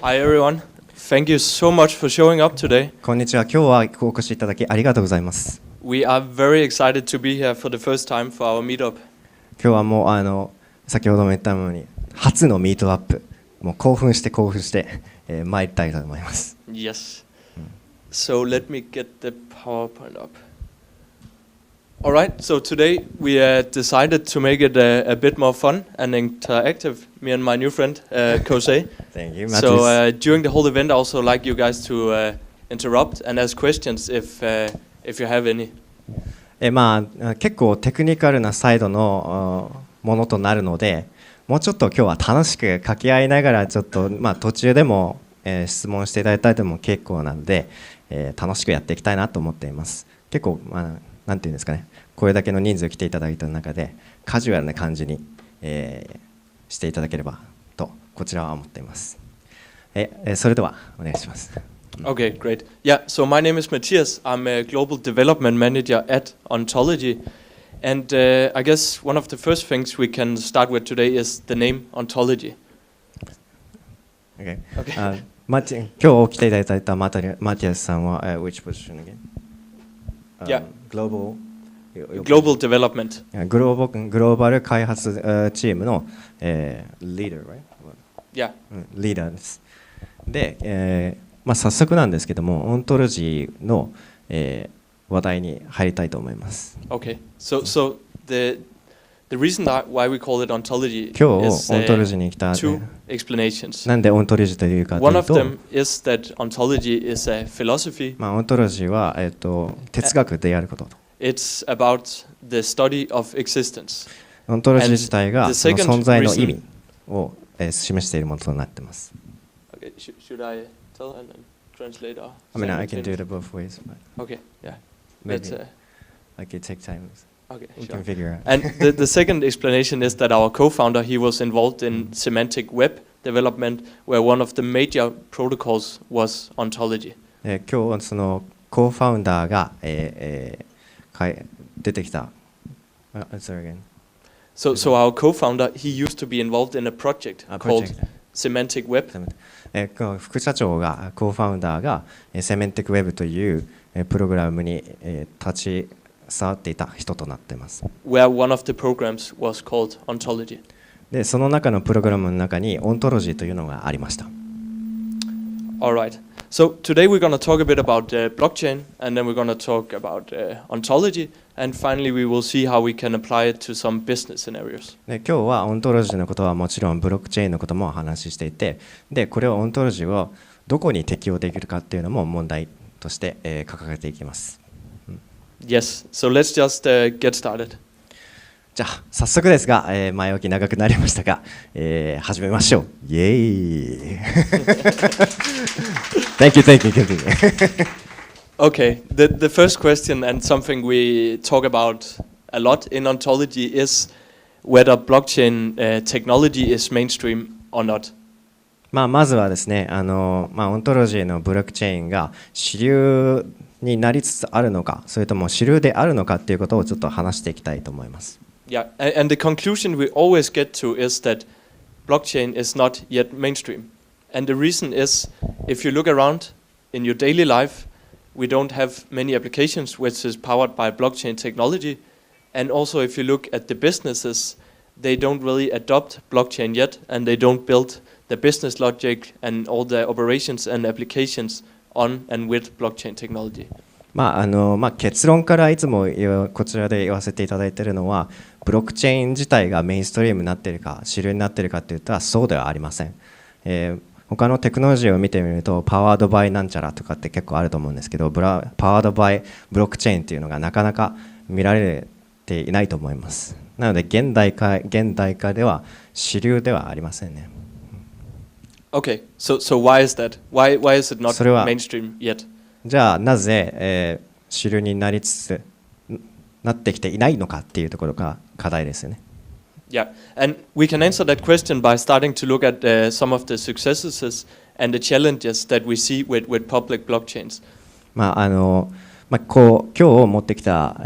Hi everyone. Thank you so much for showing up today. こんにちは。今日はお越しいただきありがとうございます。We are very excited to be here for the first time for our meetup. 今日はもう先ほども言ったように初のミートアップ、もう興奮して、参りたいと思います。Yes. So let me get the PowerPoint up. All right. So today we decided to make it a bit more fun and interactive. Me and my new friend Kosei. Thank you. So during the whole event, I also like you guys to interrupt and ask questions if you have any. 結構テクニカルなサイドのものとなるので、もうちょっと今日は楽しく掛け合いながらちょっと途中でも、質問していただいたりでも結構なので、楽しくやっていきたいなと思っています。結構なんていうんですかね、これだけの人数来ていただいた中でカジュアルな感じに、していただければとこちらは思っています。それではお願いします。Okay, great. Yeah, so my name is Matthias. I'm a global development manager at Ontology. And I guess one of the first things we can start with today is the name Ontology. Okay. 今日来ていただいたマティアスさんは、which position again? Yeah. Global development. グローバル開発チームの、leader, right? Yeah. リーダーです。で、早速なんですけども、オントロジーの、話題に入りたいと思います。Okay. So the reason why we call it Ontology 今日 is オントロジーに来た、two explanations. なんでオントロジーというかというと、 One of them is that Ontology is a philosophy. オントロジーは、哲学であることと。It's about the study of existence. オントロジー自体が And その the second 存在の意 reason- 味を、示しているものとなっています。Okay, should I tell and then translate? I mean, I can do it both ways, but Okay, yeah. maybe Let's, I could take time. okay, We sure. can figure out. And the second explanation is that our co-founder, he was involved in semantic web development, where one of the major protocols was Ontology. 今日そのコーファウンダーが、出てきた。Sorry again. So our co-founder, he used to be involved in a project called project. semantic web. 副社長がコーファウンダーがセメンティックウェブというプログラムに立ち触っていた人となっています。Where one of the programs was called Ontology. でその中のプログラムの中にオントロジーというのがありました。All right. So today we're going to talk a bit about blockchain, and then we're going to talk about ontology, and finally we will see how we can apply it to some business scenarios. で今日はオントロジーのことはもちろんブロックチェーンのこともお話ししていて、でこれをオントロジーをどこに適用できるかっていうのも問題として、掲げていきます。Yes. So let's just get started. じゃあ早速ですが、前置き長くなりましたが、始めましょう。イエーイThank you. Okay. The first question, and something we talk about a lot in ontology, is whether blockchain technology is mainstream or not. まずはですね、オントロジーのブロックチェーンが主流になりつつあるのか、それとも主流であるのかっていうことをちょっと話していきたいと思います。Yeah, and the conclusion we always get to is that blockchain is not yet mainstream. And the reason is, if you look around in your daily life, we don't have many applications which is powered by blockchain technology. And also if you look at the businesses, they don't really adopt blockchain yet, and they don't build the business logic and all the operations and applications on and with blockchain technology. 結論からいつもこちらで言わせていただいているのは、ブロックチェーン自体がメインストリームになっているか主流になっているかといったらそうではありません。他のテクノロジーを見てみるとパワードバイなんちゃらとかって結構あると思うんですけど、パワードバイブロックチェーンっていうのがなかなか見られていないと思います。なので現代化では主流ではありませんね。Okay, so why is that? Why is it not mainstream yet? じゃあなぜ、主流になってきていないのかっていうところが課題ですよね。Yeah, and we can answer that question by starting to look at some of the successes and the challenges that we see with public blockchains. 今日持ってきた、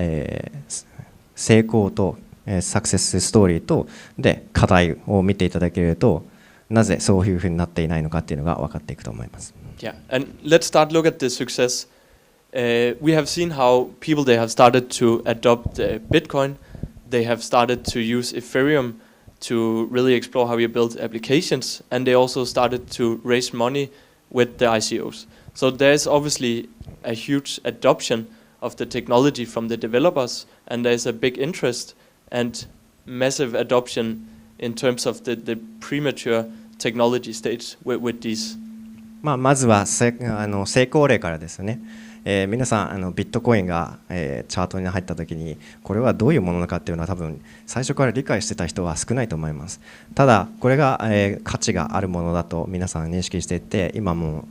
成功と、サクセスストーリーとで課題を見ていただけると、なぜそういうふうになっていないのかっていうのが分かっていくと思います。Yeah, and let's start look at the success. We have seen how people they have started to adopt Bitcoin. They have started to use Ethereum to really explore how you build applications, and they also started to raise money with the ICOs. So there's obviously a huge adoption of the technology from the developers, and there's a big interest and massive adoption in terms of the premature technology stage with these. まずは成功例からですね。皆さんビットコインが、チャートに入った時にこれはどういうものなのかっていうのは多分最初から理解してた人は少ないと思います。ただこれが、価値があるものだと皆さん認識していて、今も、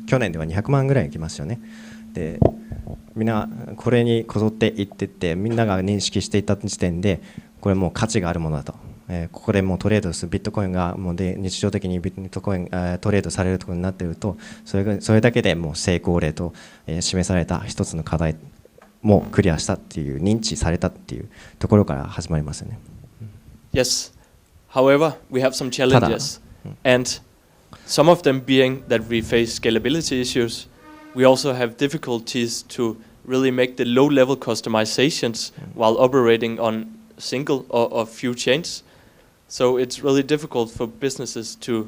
去年では200万ぐらいいきますよね。でみんなこれにこぞっていってて、みんなが認識していた時点でこれもう価値があるものだと、ここでもうトレードするビットコインがもうで日常的にビットコイン、トレードされるところになっていると、それだけでもう成功例と、示された一つの課題もクリアしたっていう、認知されたっていうところから始まりますよね。Yes. However, we have some challenges, and some of them being that we face scalability issues. We also have difficulties to really make the low-level customizations while operating on single or few chains. So it's really difficult for businesses to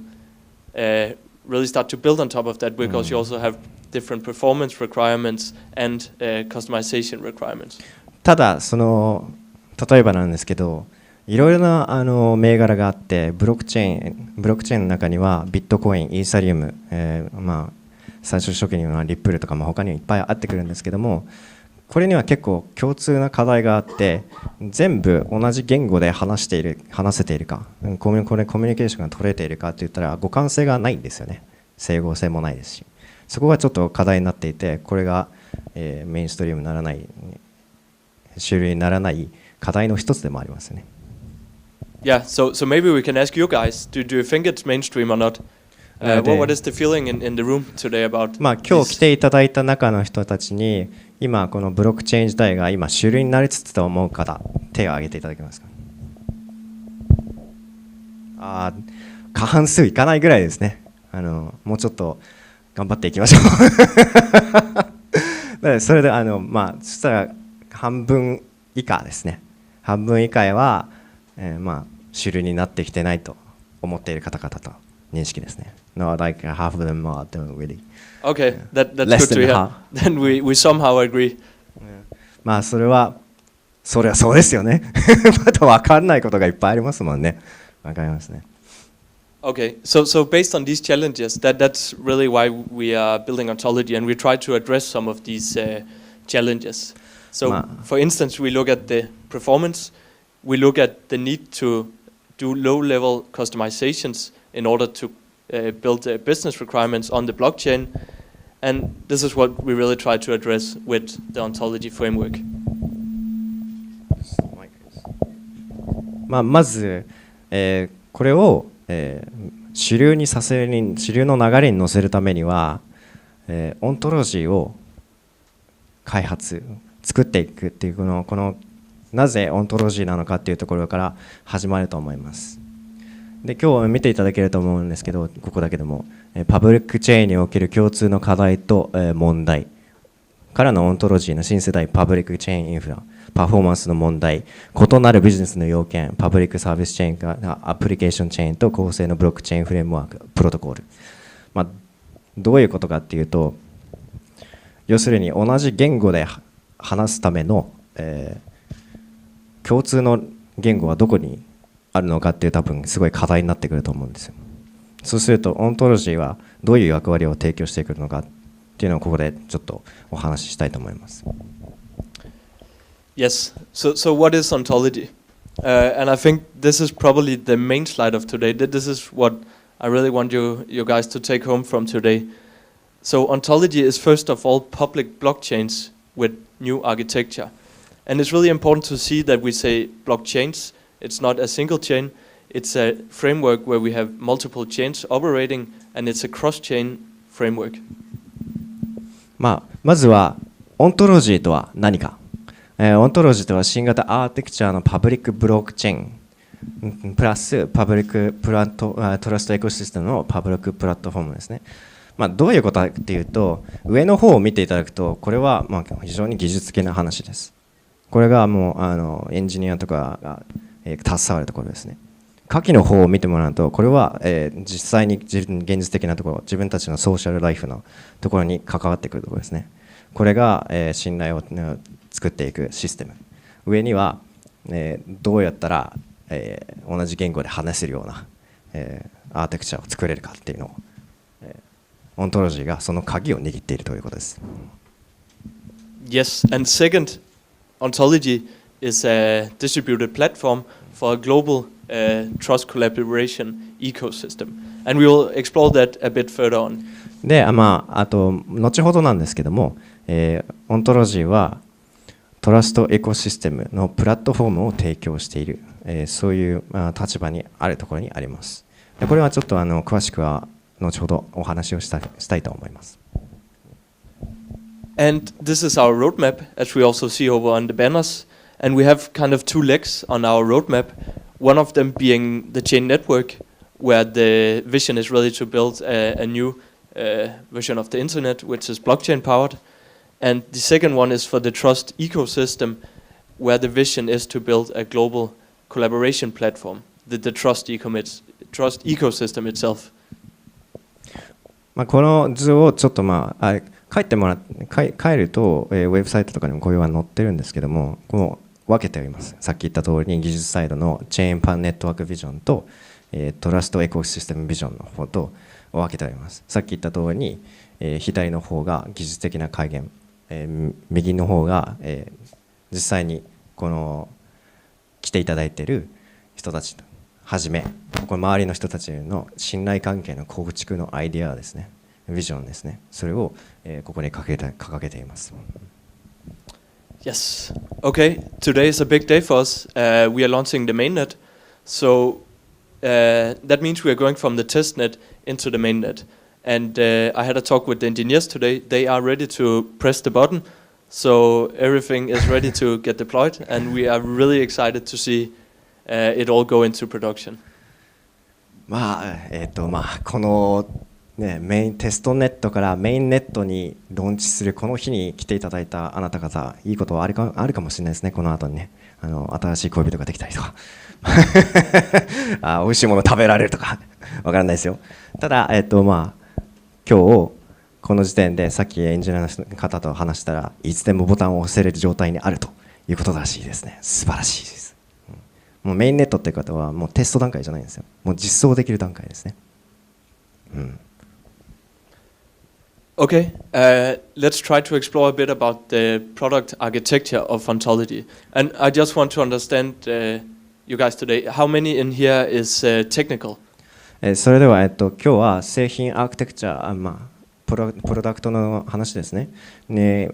really start to build on top of that, because you also have different performance requirements and customization requirements. ただ例えばなんですけど、いろいろな銘柄があって、ブロックチェーンの中にはビットコイン、イーサリウム、最初初期にはリップルとかも他にいっぱいあってくるんですけども、これには結構共通な課題があって、全部同じ言語で話せているか、コミュニケーションが取れているかって言ったら互換性がないんですよね。整合性もないですし、そこがちょっと課題になっていて、これが、メインストリームにならない、主流にならない課題の一つでもありますね。Yeah, so maybe we can ask you guys, do you think it's mainstream or not? What is the feeling in the room today about? 今日来ていただいた中の人たちに、今このブロックチェーン自体が今主流になりつつと思う方、手を挙げていただけますか。過半数いかないぐらいですね。もうちょっと頑張っていきましょう。それでそしたら半分以下ですね。半分以下は、主流になってきてないと思っている方々と認識ですね。No, like half of them are don't really. Okay, that's good to hear. Then we somehow agree. それはそうですよね。まだ分かんないことがいっぱいありますもんね。分かりますね。Okay, so based on these challenges, that's really why we are building Ontology, and we try to address some of these challenges. So, for instance, we look at the performance, we look at the need to do low-level customizations in order to build business requirements on the blockchain, and this is what we really try to address with the Ontology Framework. まず、これを主流の流れに乗せるためには、オントロジーを作っていくっていうこのなぜオントロジーなのかっていうところから始まると思います。で今日見ていただけると思うんですけど、ここだけでもパブリックチェーンにおける共通の課題と問題からのオントロジーの新世代パブリックチェーンインフラ、パフォーマンスの問題、異なるビジネスの要件、パブリックサービスチェーンかアプリケーションチェーンと構成のブロックチェーンフレームワーク、プロトコール。どういうことかっていうと、要するに同じ言語で話すための、共通の言語はどこにあるのかっていう多分すごい課題になってくると思うんですよ。そうするとオントロジーはどういう役割を提供してくるのかっていうのをここでちょっとお話ししたいと思います。Yes, so what is ontology? And I think this is probably the main slide of today. This is what I really want you guys to take home from today. So ontology is first of all public blockchains with new architecture. And it's really important to see that we say blockchains. It's not a single chain. It's a framework where we have multiple chains operating, and it's a cross-chain framework. まずはオントロジーとは何か。オントロジーとは新型アーキテクチャのパブリックブロックチェーンプラスパブリックトラストエコシステムのパブリックプラットフォームですね。どういうことかっていうと、上の方を見ていただくと、これは非常に技術的な話です。これがもうエンジニアとかが、携わるところですね。下記の方を見てもらうと、これは、実際に現実的なところ、自分たちのソーシャルライフのところに関わってくるところですね。これが、信頼を作っていくシステム。上には、どうやったら、同じ言語で話せるような、アーテクチャを作れるかっていうのを、オントロジーがその鍵を握っているということです。Yes, and second, Ontology is a distributed platform for a global trust collaboration ecosystem. And we will explore that a bit further on. で、あと、後ほどなんですけども、オントロジーはトラストエコシステムのプラットフォームを提供している、そういう立場にあるところにあります。でこれはちょっと詳しくは後ほどお話をしたいと思います。And this is our roadmap, as we also see over on the banners. And we have kind of two legs on our roadmap. One of them being the chain network, where the vision is really to build a new version of the internet, which is blockchain powered. And the second one is for the trust ecosystem, where the vision is to build a global collaboration platform, the trust ecosystem itself. この図をちょっと書いると、ウェブサイトとかにもこういうのが載ってるんですけども、こう分けております。さっき言った通りに技術サイドのチェーンパンネットワークビジョンと、トラストエコシステムビジョンの方と分けております。さっき言った通りに、左の方が技術的な改元、右の方が、実際にこの来ていただいている人たちはじめ、この周りの人たちの信頼関係の構築のアイデアですね、ビジョンですね、それを、ここに掲げています。Yes. Okay. Today is a big day for us. We are launching the mainnet. So that means we are going from the testnet into the mainnet. And I had a talk with the engineers today. They are ready to press the button. So everything is ready to get deployed. And we are really excited to see it all go into production. このメインテストネットからメインネットにローンチするこの日に来ていただいたあなた方、いいことはあるかもしれないですね。この後にね、新しい恋人ができたりとか美味しいもの食べられるとかわからないですよ。ただ、今日この時点でさっきエンジニアの方と話したらいつでもボタンを押せれる状態にあるということらしいですね。素晴らしいです。もうメインネットっていう方はもうテスト段階じゃないんですよ。もう実装できる段階ですね。Okay, let's try to explore a bit about the product architecture of Ontology. And I just want to understand you guys today. How many in here is technical? それでは、今日は製品アーキテクチャ、プロダクトの話ですね、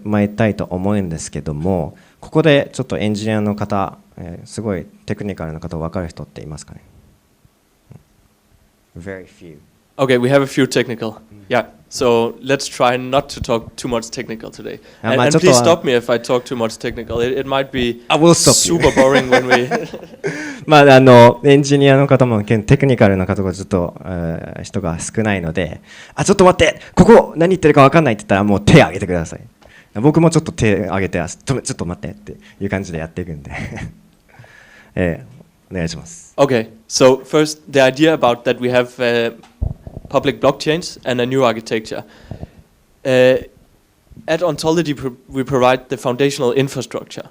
参りたいと思うんですけども、ここでちょっとエンジニアの方、すごいテクニカルな方分かる人っていますかね？ Very few. Okay, we have a few technical. Yeah, so let's try not to talk too much technical today. And please stop me if I talk too much technical. It might be super boring when we... エンジニアの方もテクニカルな方がずっと、人が少ないので、ちょっと待って、ここ何言ってるか分かんないって言ったらもう手を挙げてください。僕もちょっと手を挙げて、ちょっと待ってっていう感じでやっていくんで、お願いします。Okay, so first the idea about that we have public blockchains and a new architecture. At Ontology, we provide the foundational infrastructure.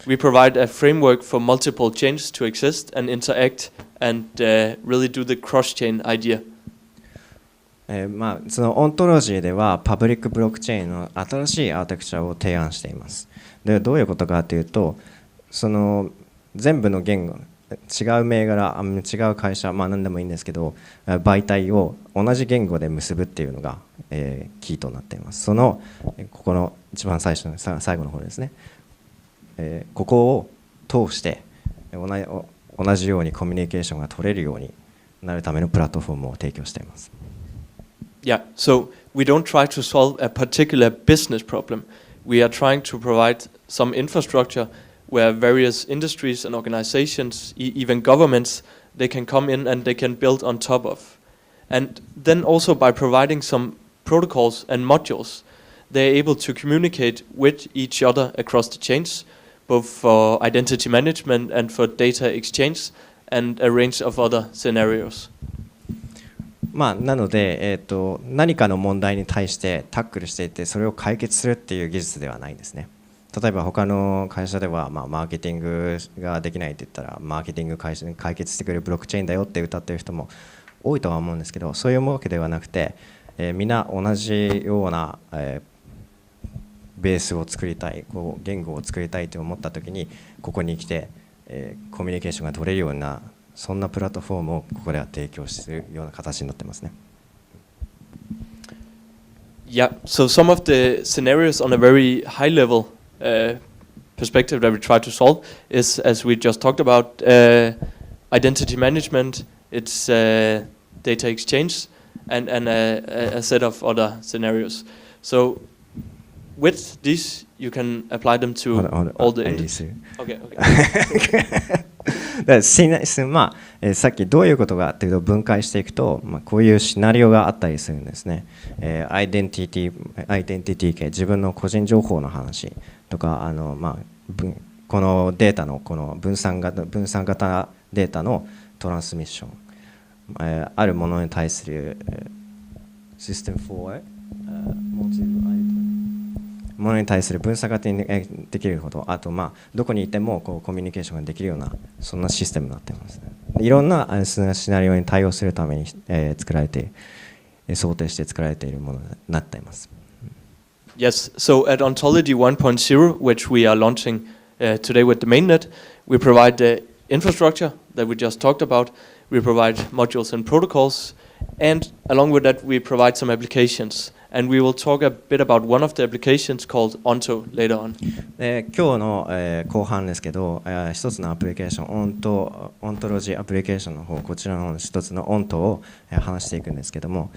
We provide a framework for multiple chains to exist and interact and really do the cross-chain idea. そのオントロジーではパブリックブロックチェーンの新しいアーテクチャを提案しています。でどういうことかというと、その全部の言語、違う銘柄、違う会社、何でもいいんですけど、媒体を同じ言語で結ぶっていうのが、キーとなっています。ここの一番最後の方ですね。ここを通して同じようにコミュニケーションが取れるようになるためのプラットフォームを提供しています。Yeah, so we don't try to solve a particular business problem. We are trying to provide some infrastructure where various industries and organizations, even governments, they can come in and they can build on top of. And then also by providing some protocols and modules, they're able to communicate with each other across the chains, both for identity management and for data exchange and a range of other scenarios. まあ、なので、何かの問題に対してタックルしていてそれを解決するっていう技術ではないんですね。例えば他の会社では、マーケティングができないって言ったらマーケティング会社に解決してくれるブロックチェーンだよって歌ってる人も多いとは思うんですけど、そういうわけではなくて、みんな同じような、ベースを作りたい、言語を作りたいと思った時にここに来て、コミュニケーションが取れるようなそんなプラットフォームをここでは提供するような形になってますね。Yeah, so some of the scenarios on a very high level perspective that we try to solve is, as we just talked about, identity management, it's data exchange, and a set of other scenarios. So with these, you can apply them to all the industries. Okay. さっきどういうことがっていうと分解していくと、こういうシナリオがあったりするんですね。アイデンティティ系、自分の個人情報の話とか、このデータのこの分散型データのトランスミッション、あるものに対するシステム4ものに対する分散型にできること、あとどこにいてもコミュニケーションができるようなそんなシステムになっています。いろんなシナリオに対応するために作られて想定して作られているものになっています。Yes, so at Ontology 1.0, which we are launching today with the mainnet, we provide the infrastructure that we just talked about, we provide modules and protocols, and along with that we provide some applications. And we will talk a bit about one of the applications called Onto later on. 今日の後半ですけど、一つのアプリケーション、Ontology アプリケーションの方、こちらの一つの Onto を話していくんですけども、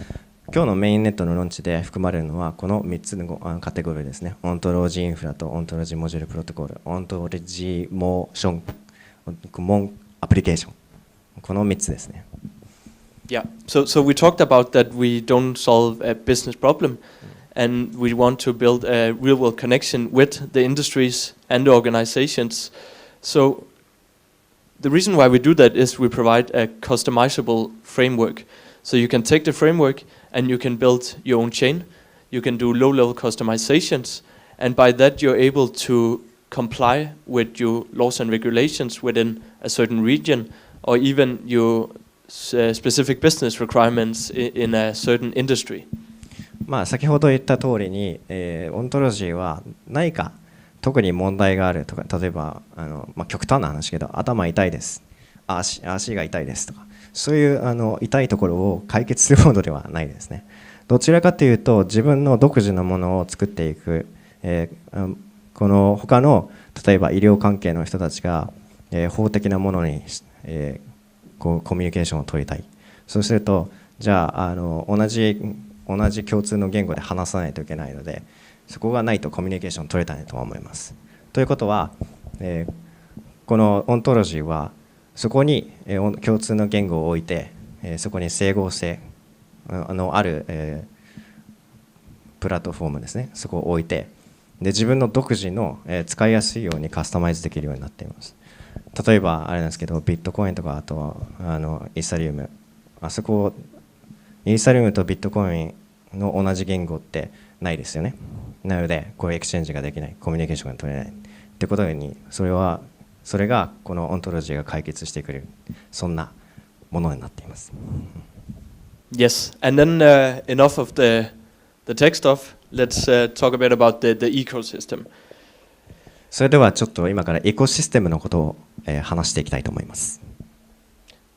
今日のメインネットのローンチで含まれるのはこの3つのカテゴリーですね。Ontology インフラと Ontology モジュールプロトコル、Ontology モーション、アプリケーション、この3つですね。Yeah, so we talked about that we don't solve a business problem, and we want to build a real-world connection with the industries and the organizations. So the reason why we do that is we provide a customizable framework. So you can take the framework and you can build your own chain. You can do low-level customizations, and by that you're able to comply with your laws and regulations within a certain region, or even your specific business requirements in a certain industry. 先ほど言った通りに、オントロジーは何か特に問題があるとか、例えば極端な話けど頭痛いです、足が痛いですとか、そういう痛いところを解決するものではないですね。どちらかというと自分の独自のものを作っていく、この他の例えば医療関係の人たちが、法的なものに、コミュニケーションを取りたい。そうするとじゃあ、同じ共通の言語で話さないといけないので、そこがないとコミュニケーション取れないと思います。ということは、このオントロジーはそこに、共通の言語を置いて、そこに整合性のある、プラットフォームですね、そこを置いて、で自分の独自の、使いやすいようにカスタマイズできるようになっています。例えばあれなんですけど、ビットコインとかあとイーサリウム、あそこイーサリウムとビットコインの同じ言語ってないですよね。なのでこういうエクスチェンジができない、コミュニケーションが取れないってことに、それがこのオントロジーが解決してくれる、そんなものになっています。Yes, and then enough of the tech stuff. Let's talk a bit about the ecosystem. それではちょっと今からエコシステムのことを、話していきたいと思います。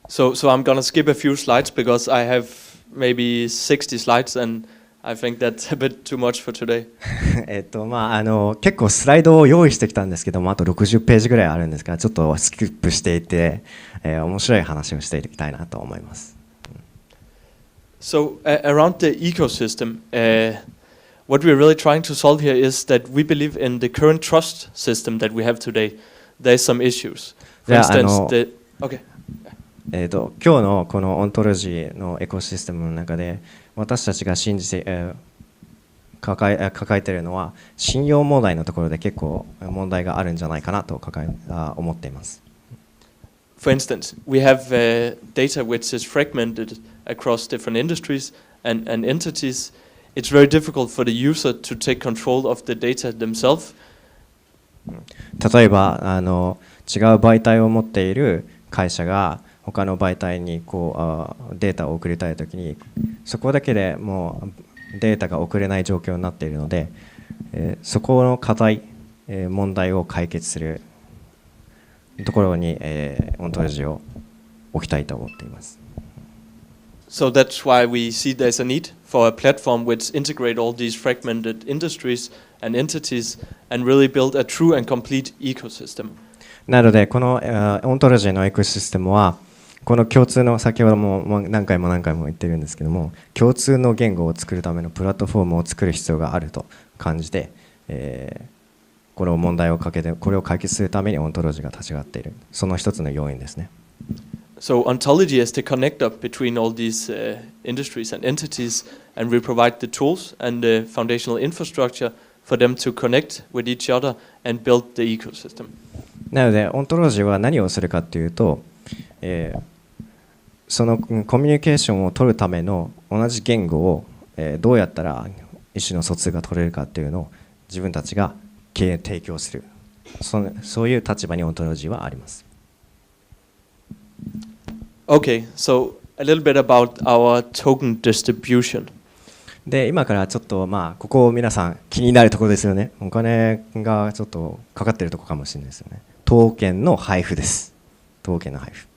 So I'm gonna skip a few slides because I have maybe 60 slides and I think that's a bit too much for today. 結構スライドを用意してきたんですけども、あと60ページぐらいあるんですが、ちょっとスキップしていて、面白い話をしていきたいなと思います。So around the ecosystem, what we're really trying to solve here is that we believe in the current trust system that we have today. there's some issues. For じゃあ、instance, okay. 今日のこのオントロジーのエコシステムの中で私たちが信じて、抱えているのは信用問題のところで結構問題があるんじゃないかなと思っています。For instance, we have data which is fragmented across different industries and entities. It's very difficult for the user to take control of the data themselves. 例えば違う媒体を持っている会社が他の媒体にデータを送りたいときにそこだけでもうデータが送れない状況になっているので、そこの課題、問題を解決するところに、オントロジーを置きたいと思っています。So that's why we see there's a need for a platform which integrate all these fragmented industries and entities and really build a true and complete ecosystem. なのでこのオントロジーのエコシステムはこの共通の先ほども何回も言ってるんですけども共通の言語を作るためのプラットフォームを作る必要があると感じて、この問題をかけてこれを解決するためにオントロジーが立ち上がっているその一つの要因ですね。So Ontology is the connector between all these industries and entities, and we provide the tools and the foundational infrastructure for them to connect with each other and build the ecosystem. なのでオントロジーは何をするかというと、そのコミュニケーションを取るための同じ言語を、どうやったら意思の疎通が取れるかというのを自分たちが提供するそういう立場にオントロジーはあります。Okay, so a little bit about our token distribution. で今からちょっとここ皆さん気になるところですよね。お金がちょっとかかっているところかもしれないですよね。トーケンの配布です。トーケンの配布。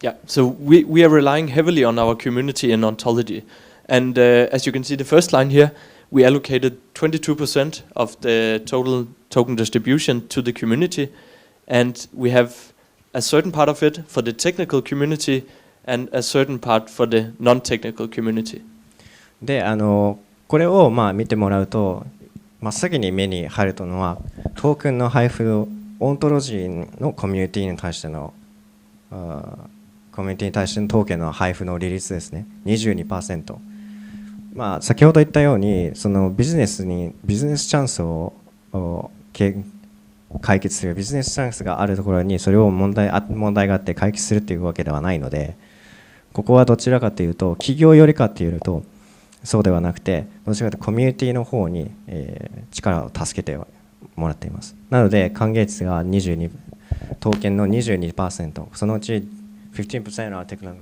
Yeah, so we are relying heavily on our community in Ontology. And as you can see the first line here, we allocated 22% of the total token distribution to the community. And we have a certain part of it for the technical community and a certain part for the non-technical community. でこれを見てもらうと真っ先に目に入るのはトークンの配布をオントロジーのコミュニティに対してのトーケンの配布の利率ですね 22%、先ほど言ったようにそのビジネスチャンスを解決するビジネスチャンスがあるところにそれを問題があって解決するというわけではないのでここはどちらかというと企業よりかというとそうではなくてどちらかというとコミュニティの方に、力を助けてもらっています。なので還元率が22トーケンの 22%そのうち 15% are technical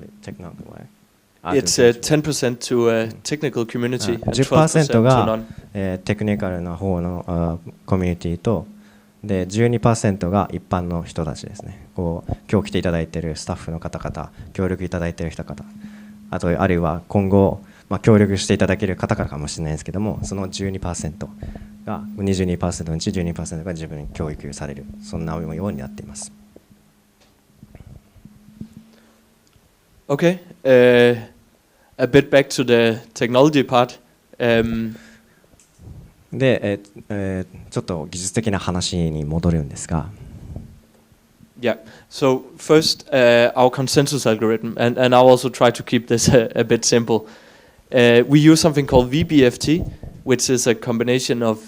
way. It's 10% to technical community and 10% to が non. テクニカルな方のコミュニティとで 12% が一般の人たちですね。今日来ていただいているスタッフの方々協力いただいている人方あるいは今後、協力していただける方からかもしれないですけどもその 12% が 22% のうち 12% が自分に教育されるそんなようになっています。Okay, a bit back to the technology part. で、ちょっと技術的な話に戻るんですが Yeah, so first our consensus algorithm, and I'll also try to keep this a bit simple. We use something called VBFT, which is a combination of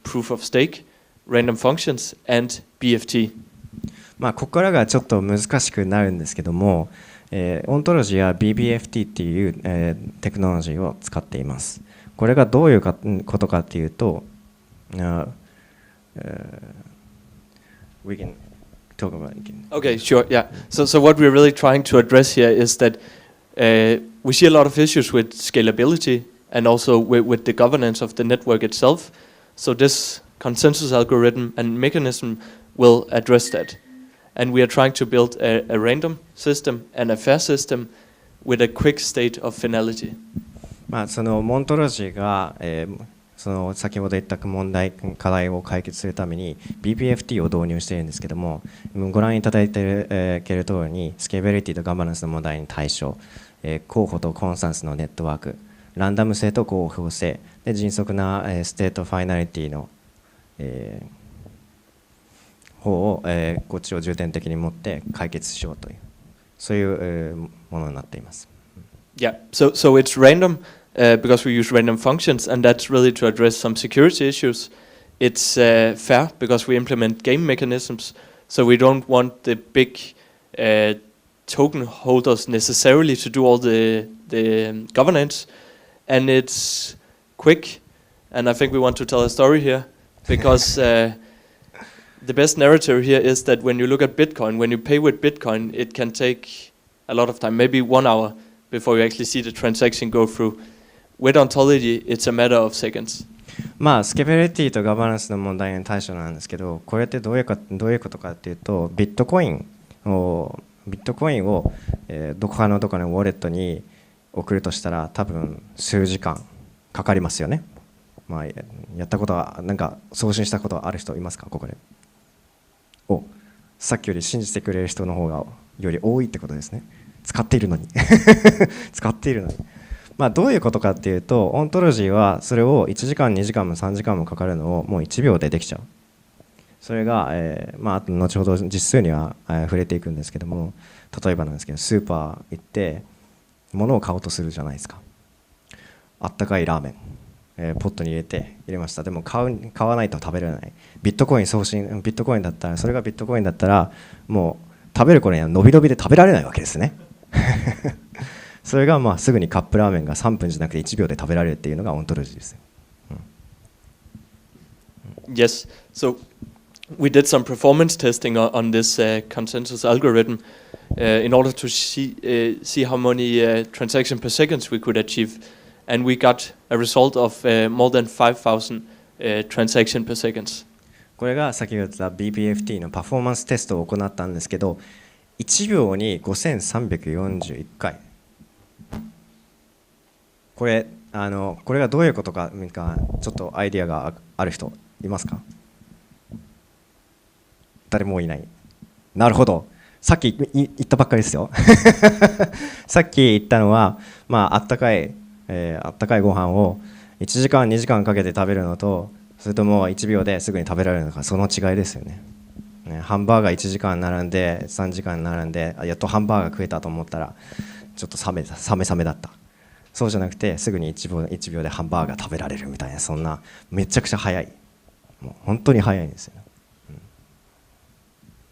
proof of stake, random functions, and BFT. ここからがちょっと難しくなるんですけども、オントロジーは BBFT っていう、テクノロジーを使っています。これがどういうことかっていうと、we can talk about it. Okay, sure, yeah. So what we're really trying to address here is that we see a lot of issues with scalability and also with the governance of the network itself. So this consensus algorithm and mechanism will address that. And we are trying to build a random system and a fair system with a quick state of finality. そのモントロジーが、その先ほど言った課題を解決するために BBFT を導入しているんですけどもご覧いただいている通りにスケービリティとガバナンスの問題に対処、候補とコンスタンスのネットワークランダム性と公表性で迅速なステートファイナリティの、方を、こっちを重点的に持って解決しようというそういう、ものになっています。Yeah, so it's random because we use random functions, and that's really to address some security issues. It's fair because we implement game mechanisms, so we don't want the big token holders necessarily to do all the governance, and it's quick. And I think we want to tell a story here because the best narrative here is that when you look at Bitcoin, when you pay with Bitcoin, it can take a lot of time, maybe 1 hour before you actually see the transaction go through. With Ontology, it's a matter of seconds. まあスケビリティとガバナンスの問題に対処なんですけど、これってどういうことかっていうと、ビットコインを、どこかのウォレットに送るとしたら多分数時間かかりますよね。まあやったことはなんか送信したことある人いますかここで？さっきより信じてくれる人の方がより多いってことですね。使っているのにまあどういうことかっていうと、オントロジーはそれを1時間2時間も3時間もかかるのをもう1秒でできちゃう。それが、まああと後ほど実数には、触れていくんですけども、例えばなんですけどスーパー行って物を買おうとするじゃないですか。あったかいラーメン、ポットに入れました。でも買わないと食べられない。ビットコインだったら、それがビットコインだったらもう食べる頃には伸び伸びで食べられないわけですねそれがまあすぐにカップラーメンが3分じゃなくて1秒で食べられるっていうのがオントロジーです、Yes, so we did some performance testing on this consensus algorithm in order to see how many transactions per second we could achieve, and we got a result of more than 5,000 transactions per second. これが先ほど言った BPFT のパフォーマンステストを行ったんですけど、1秒に5341回。これがどういうことかちょっとアイディアがある人いますか？誰もいない。なるほど。さっき言ったばっかりですよさっき言ったのは、まあ、あったかいご飯を1時間2時間かけて食べるのと、それとも1秒ですぐに食べられるのか、その違いですよね。ハンバーガー1時間並んで3時間並んでやっとハンバーガー食えたと思ったらちょっと冷めだった。そうじゃなくてすぐに1秒でハンバーガー食べられるみたいな、そんなめちゃくちゃ早い、もう本当に早いんですよ。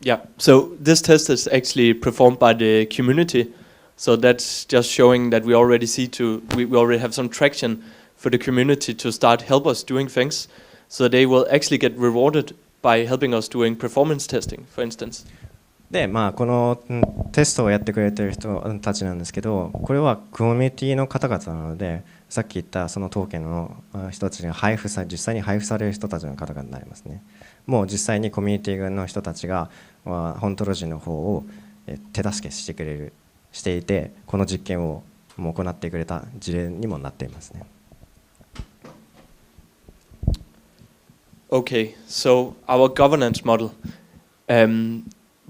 Yeah, so this test is actually performed by the community. So that's just showing that we already have some traction for the community to start help us doing things. So they will actually get rewarded by helping us doing performance testing, for instance. で、まあこのテストをやってくれている人たちなんですけど、これはコミュニティの方々なので、さっき言ったそのトーケンの人たちが実際に配布される人たちの方々になりますね。もう実際にコミュニティの人たちがオントロジーの方を手助けしていて、この実験をもう行ってくれた事例にもなっていますね。Okay, so our governance model.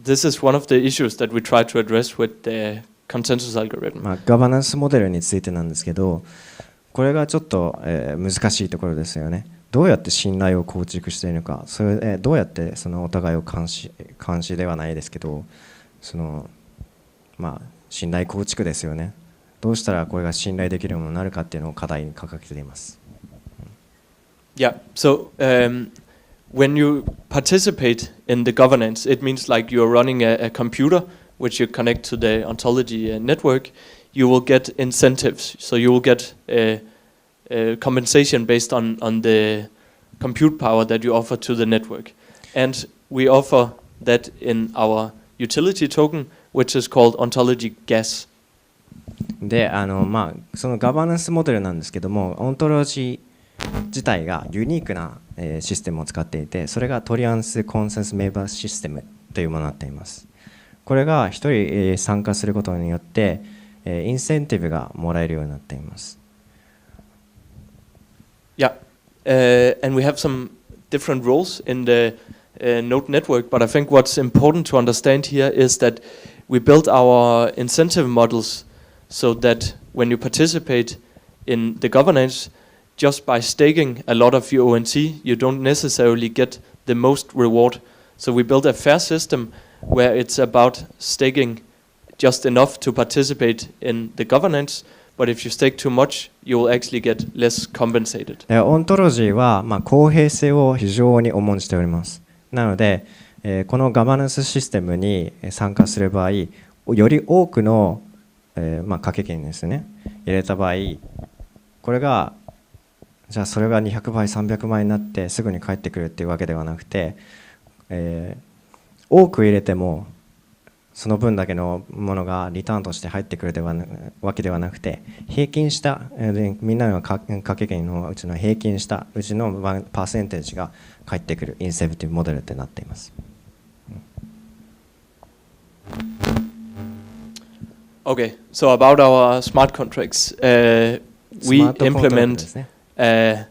This is one of the issues that we try to address with the consensus algorithm. まあガバナンスモデルについてなんですけど、これがちょっと、難しいところですよね。どうやって信頼を構築しているのか、それ、どうやってそのお互いを監視ではないですけど、そのまあ信頼構築ですよね。どうしたらこれが信頼できるものになるかっていうのを課題に掲げています。Yeah, so when you participate in the governance, it means like you're running a computer which you connect to the Ontology network. You will get incentives, so you will get compensation based on the compute power that you offer to the network. And we offer that in our utility token, which is called Ontology Gas. で、まあそのガバナンスモデルなんですけども、オントロジー自体がユニークなシステムを使っていて、それがトリアンスコンセンスメンバーシステムというものになっています。これが1人参加することによってインセンティブがもらえるようになっています。Yeah, and we have some different roles in the node network, but I think what's important to understand here is that we built our incentive models so that when you participate in the governance, just by staking a lot of your ONT, you don't necessarily get the most reward. So we built a fair system where it's about staking just enough to participate in the governance, but if you stake too much, you will actually get less compensated. オントロジーは、公平性を非常に重んじております。なので、このガバナンスシステムに参加する場合、より多くの、掛け金ですね、入れた場合、これがじゃあそれが200倍300倍になってすぐに返ってくるっていうわけではなくて、多く入れてもその分だけのものがリターンとして入ってくるわけではなくて、平均した、みんなの掛け金のうちの平均したうちのパーセンテージが返ってくるインセンティブモデルってなっています。Okay, so about our smart contracts, we implement a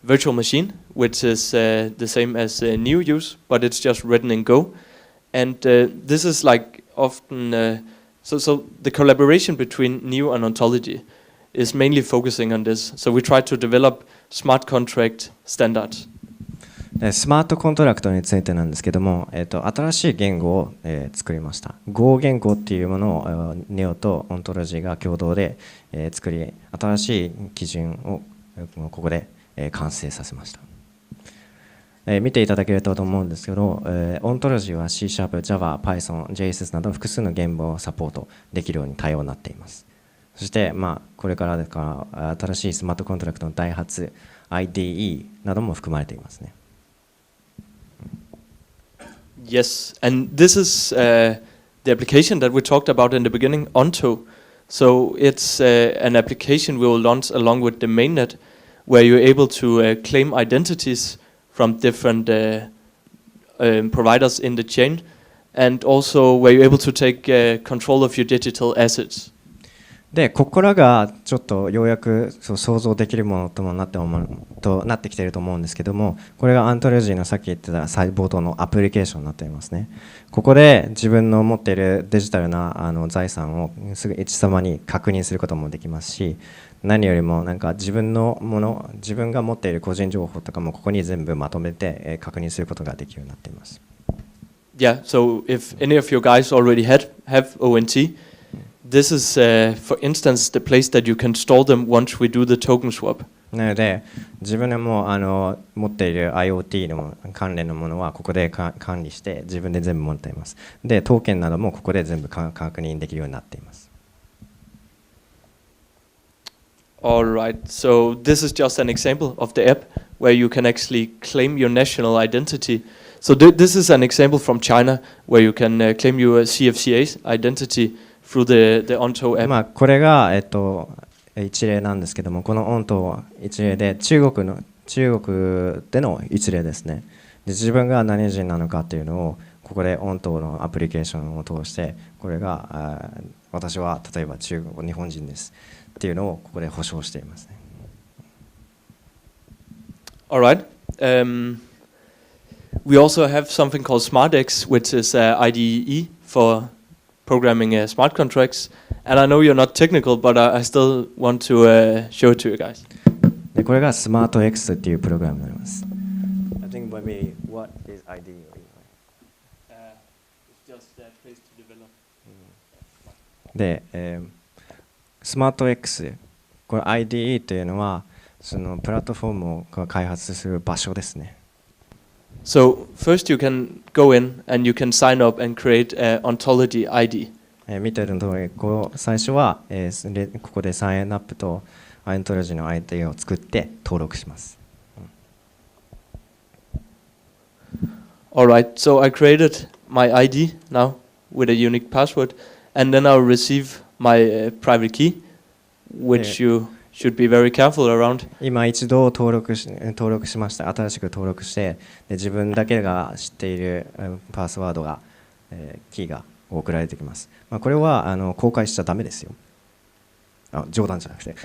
virtual machine, which is the same as new use, but it's just written in Go. And this is like often, so the collaboration between Neo and Ontology is mainly focusing on this. So we try to develop smart contract standards. スマートコントラクトについてなんですけども、新しい言語を、作りました。Go 言語っていうものを Neo と Ontology が共同で、作り、新しい基準をここで、完成させました。見ていただけると思うんですけど、Ontology は C#、Java、Python、JSS など複数の言語をサポートできるように対応になっています。そして、これから新しいスマートコントラクトの開発、IDE なども含まれていますね。Yes, and this is the application that we talked about in the beginning, Onto. So it's an application we will launch along with the mainnet, where you're able to claim identities from different providers in the chain, and also where you're able to take control of your digital assets. で、ここらがちょっとようやく想像できるものともなってきていると思うんですけども、これがアントロジーのさっき言ってた冒頭のアプリケーションになっていますね。ここで自分の持っているデジタルな財産をすぐ一様に確認することもできますし、何よりもなんか自分が持っている個人情報とかもここに全部まとめて確認することができるようになっています。Yeah, so if any of you guys already have ONT,This is, for instance, the place that you can store them once we do the token swap. なので、自分でも持っている IoT の関連のものはここで管理して自分で全部持っています。で、トーケンなどもここで全部確認できるようになっています。Alright, so this is just an example of the app where you can actually claim your national identity. So this is an example from China where you can claim your CFCA identity.Through the Onto app. これが、一例なんですけども、この Onto は一例で中国での一例ですね。で、自分が何人なのかっていうのをここで Onto のアプリケーションを通して、これが私は例えば日本人ですっていうのをここで保証していますね。Alright. We also have something called SmartX, which is IDE for programming smart contracts, and I know you're not technical, but I still want to show it to you guys. で、これが SmartX っていうプログラムになります。I think maybe what is ID? It's just a place to develop. で、SmartX これ IDE というのはそのプラットフォームを開発する場所ですね。So first you can go in and you can sign up and create an Ontology ID. 見てる通り、最初は、ここでサインアップとOntologyの ID を作って登録します。Alright, so I created my ID now with a unique password, and then I'll receive my private key, which you should be very careful around. 今一度登録しました。新しく登録して、で自分だけが知っているパスワードが、キーが送られてきます。これは公開しちゃダメですよ。冗談じゃなくて。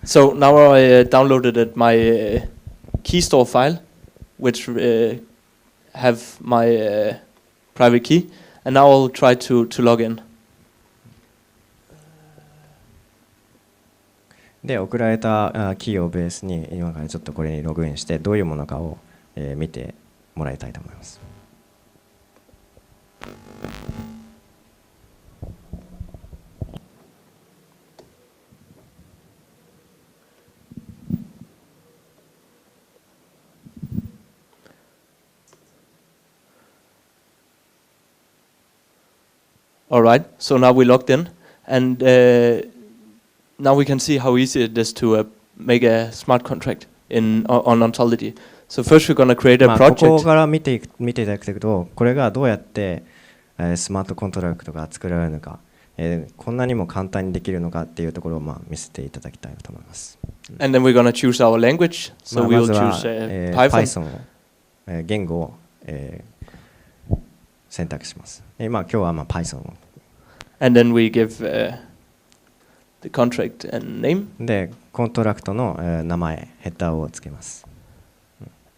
So now I downloaded my key store file, which have my private key, and now I'll try to log in. で、送られたキーをベースに今からちょっとこれにログインしてどういうものかを見てもらいたいと思います。All right, so now we logged in, and now we can see how easy it is to make a smart contract on Ontology. So first we're going to create a こ project. こから見ていただくと、これがどうやって、スマートコントラクトが作られるのか、こんなにも簡単にできるのかっていうところを見せていただきたいと思います。And then we're going to choose our language. So ま we'll ずは、choose Python. Python を、言語を、選択します。今日はPython を。And then we give the contract and name. で、コントラクトの、名前、ヘッダーをつけます。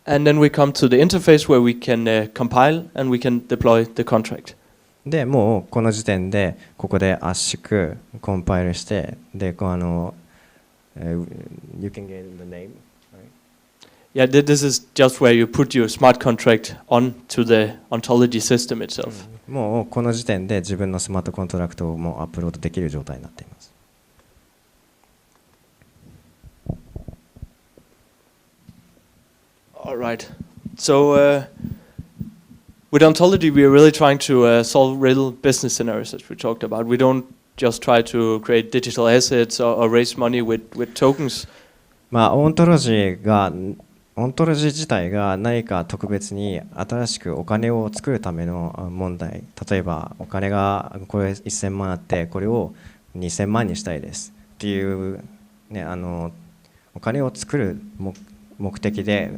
And then we come to the interface where we can compile and we can deploy the contract. で、もうこの時点でここで圧縮、コンパイルして、で、you can get the name. Yeah, this is just where you put your smart contract onto the Ontology system itself. もうこの時点で自分のスマートコントラクトをもうアップロードできる状態になっています。All right. So with Ontology, we are really trying to solve real business scenarios, as we talked about. We don't just try to create digital assets or raise money with tokens. オントロジー自体が何か特別に新しくお金を作るための問題、例えばお金がこれ1000万あってこれを2000万にしたいですっていう、ね、お金を作る目的で、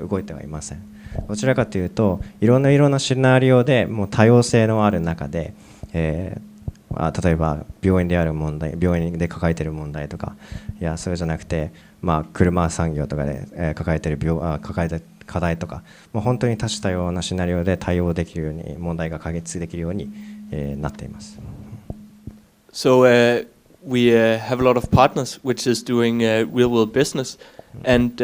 動いてはいません。どちらかというといろんなシナリオでもう多様性のある中で、例えば病院である問題、病院で抱えている問題とか、いやそれじゃなくて、車産業とかで、抱えている課題とか、もう本当に多種多様なシナリオで対応できるように、問題が解決できるように、なっています。So we have a lot of partners which is doing real world business, and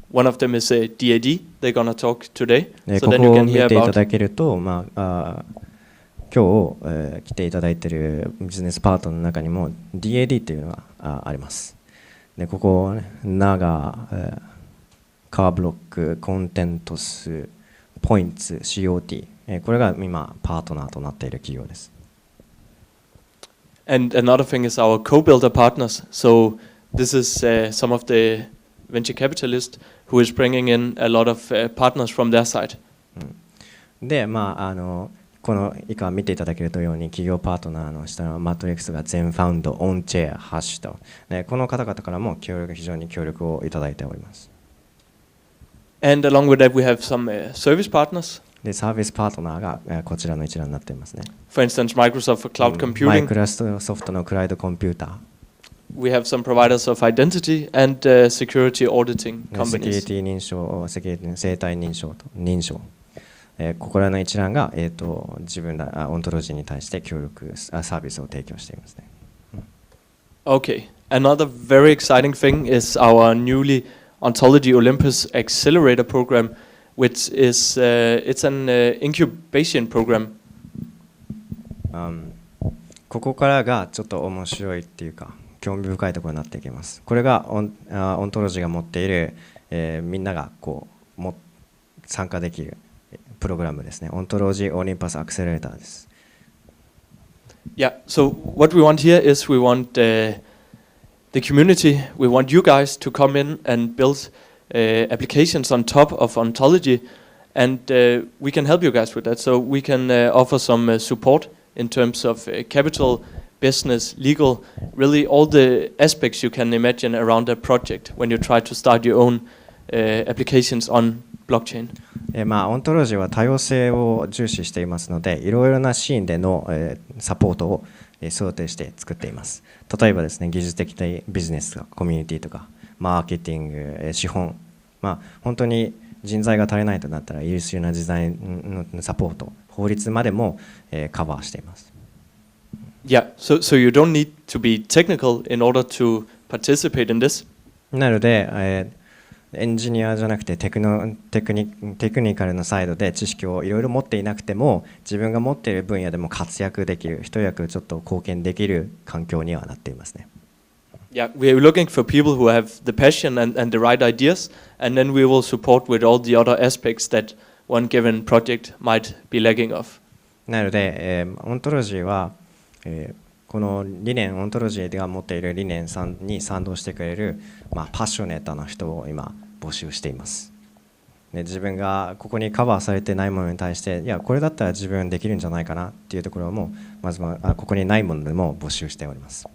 one of them is DAD. They're gonna talk today. ここを見ていただけると、今日、来ていただいているビジネスパートの中にも DAD というのがあります。でここ、長、カーブロック、コンテントス、ポインツ、COT、これが今パートナーとなっている企業です。And another thing is our CoBuilder Partners. So this is some of the venture capitalists who is bringing in a lot of partners from their side. で、この以下見ていただけるように企業パートナーの下のマトリックスが全ファウンド、オンチェア、ハッシュと、この方々からも非常に協力をいただいております。And along with that we have some service partners. で、サービスパートナーがこちらの一覧になっていますね。For instance, Microsoft for cloud computing. マイクロソフトのクラウドコンピューター。We have some providers of identity and security auditing companies. セキュリティ認証、生体認証。ここらの一覧が、自分らオントロジーに対してサービスを提供していますね。Okay. Another very exciting thing is our newly Ontology Olympus Accelerator program, which is it's an incubation program. ここからがちょっと面白いっていうか興味深いところになっていきます。これがオントロジーが持っている、みんなが参加できるプログラムですね。Ontology Olympus Accelerator です。Yeah, so what we want here is we want the community, we want you guys to come in and build applications on top of Ontology, and we can help you guys with that. So we can offer some support in terms of capital, business, legal, really all the aspects you can imagine around a project when you try to start your own applications on blockchain. オントロジーは多様性を重視していますので、いろいろなシーンでの、サポートを、想定して作っています。例えばですね、技術的ビジネスとかコミュニティとかマーケティング、資本、本当に人材が足りないとなったら優秀な人材のサポート、法律までも、カバーしています。Yeah, so you don't need to be technical in order to participate in this. なので、エンジニアじゃなくてテクニカルなサイドで知識をいろいろ持っていなくても自分が持っている分野でも活躍できる、一役ちょっと貢献できる環境にはなっていますね。Yeah, we are looking for people who have the passion and the right ideas, and then we will support with all the other aspects that one given project might be lacking of. なので、オントロジーは、この理念、オントロジーが持っている理念に賛同してくれる、パッショネートな人を今募集しています。で、自分がここにカバーされてないものに対して、いやこれだったら自分できるんじゃないかなっていうところもまずはここにないものでも募集しております。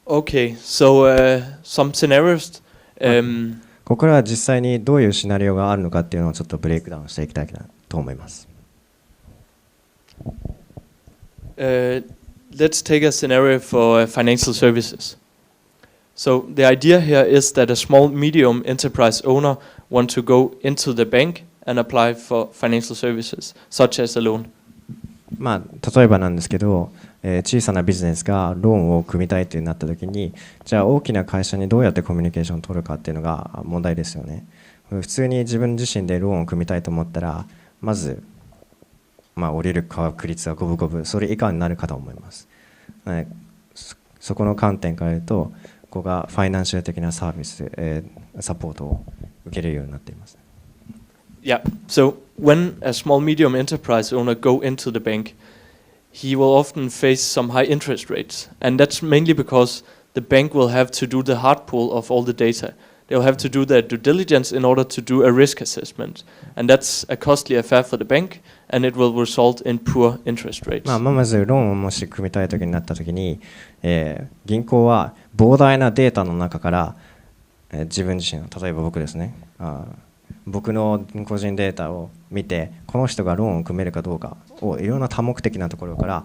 Okay, so some scenarios. ここからは実際にどういうシナリオがあるのかっていうのをちょっとブレイクダウンしていきたいなと思います。Let's take a scenario for financial services. So the idea here is that a small medium enterprise owner want to go into the bank and apply for financial services, such as a loan. 例えばなんですけど、小さなビジネスがローンを組みたいとなった時に、じゃあ大きな会社にどうやってコミュニケーションを取るかっていうのが問題ですよね。普通に自分自身でローンを組みたいと思ったら、まず降りる確率は五分五分、それ以下になるかと思います。そこの観点から言うと、ここがファイナンシャル的なサービス、サポートを受けれるようになっています。Yeah, so when a small medium enterprise owner go into the bank, he will often face some high interest rates, and that's mainly because the bank will have to do the hard pull of all the data. They'll have to do their due diligence in order to do a risk assessment, and that's a costly affair for the bank, and it will result in poor interest rates. まずローンをもし組みたい時になった時に、銀行は膨大なデータの中から、自分自身、例えば僕ですね、僕の個人データを見てこの人がローンを組めるかどうかをいろんな多目的なところから、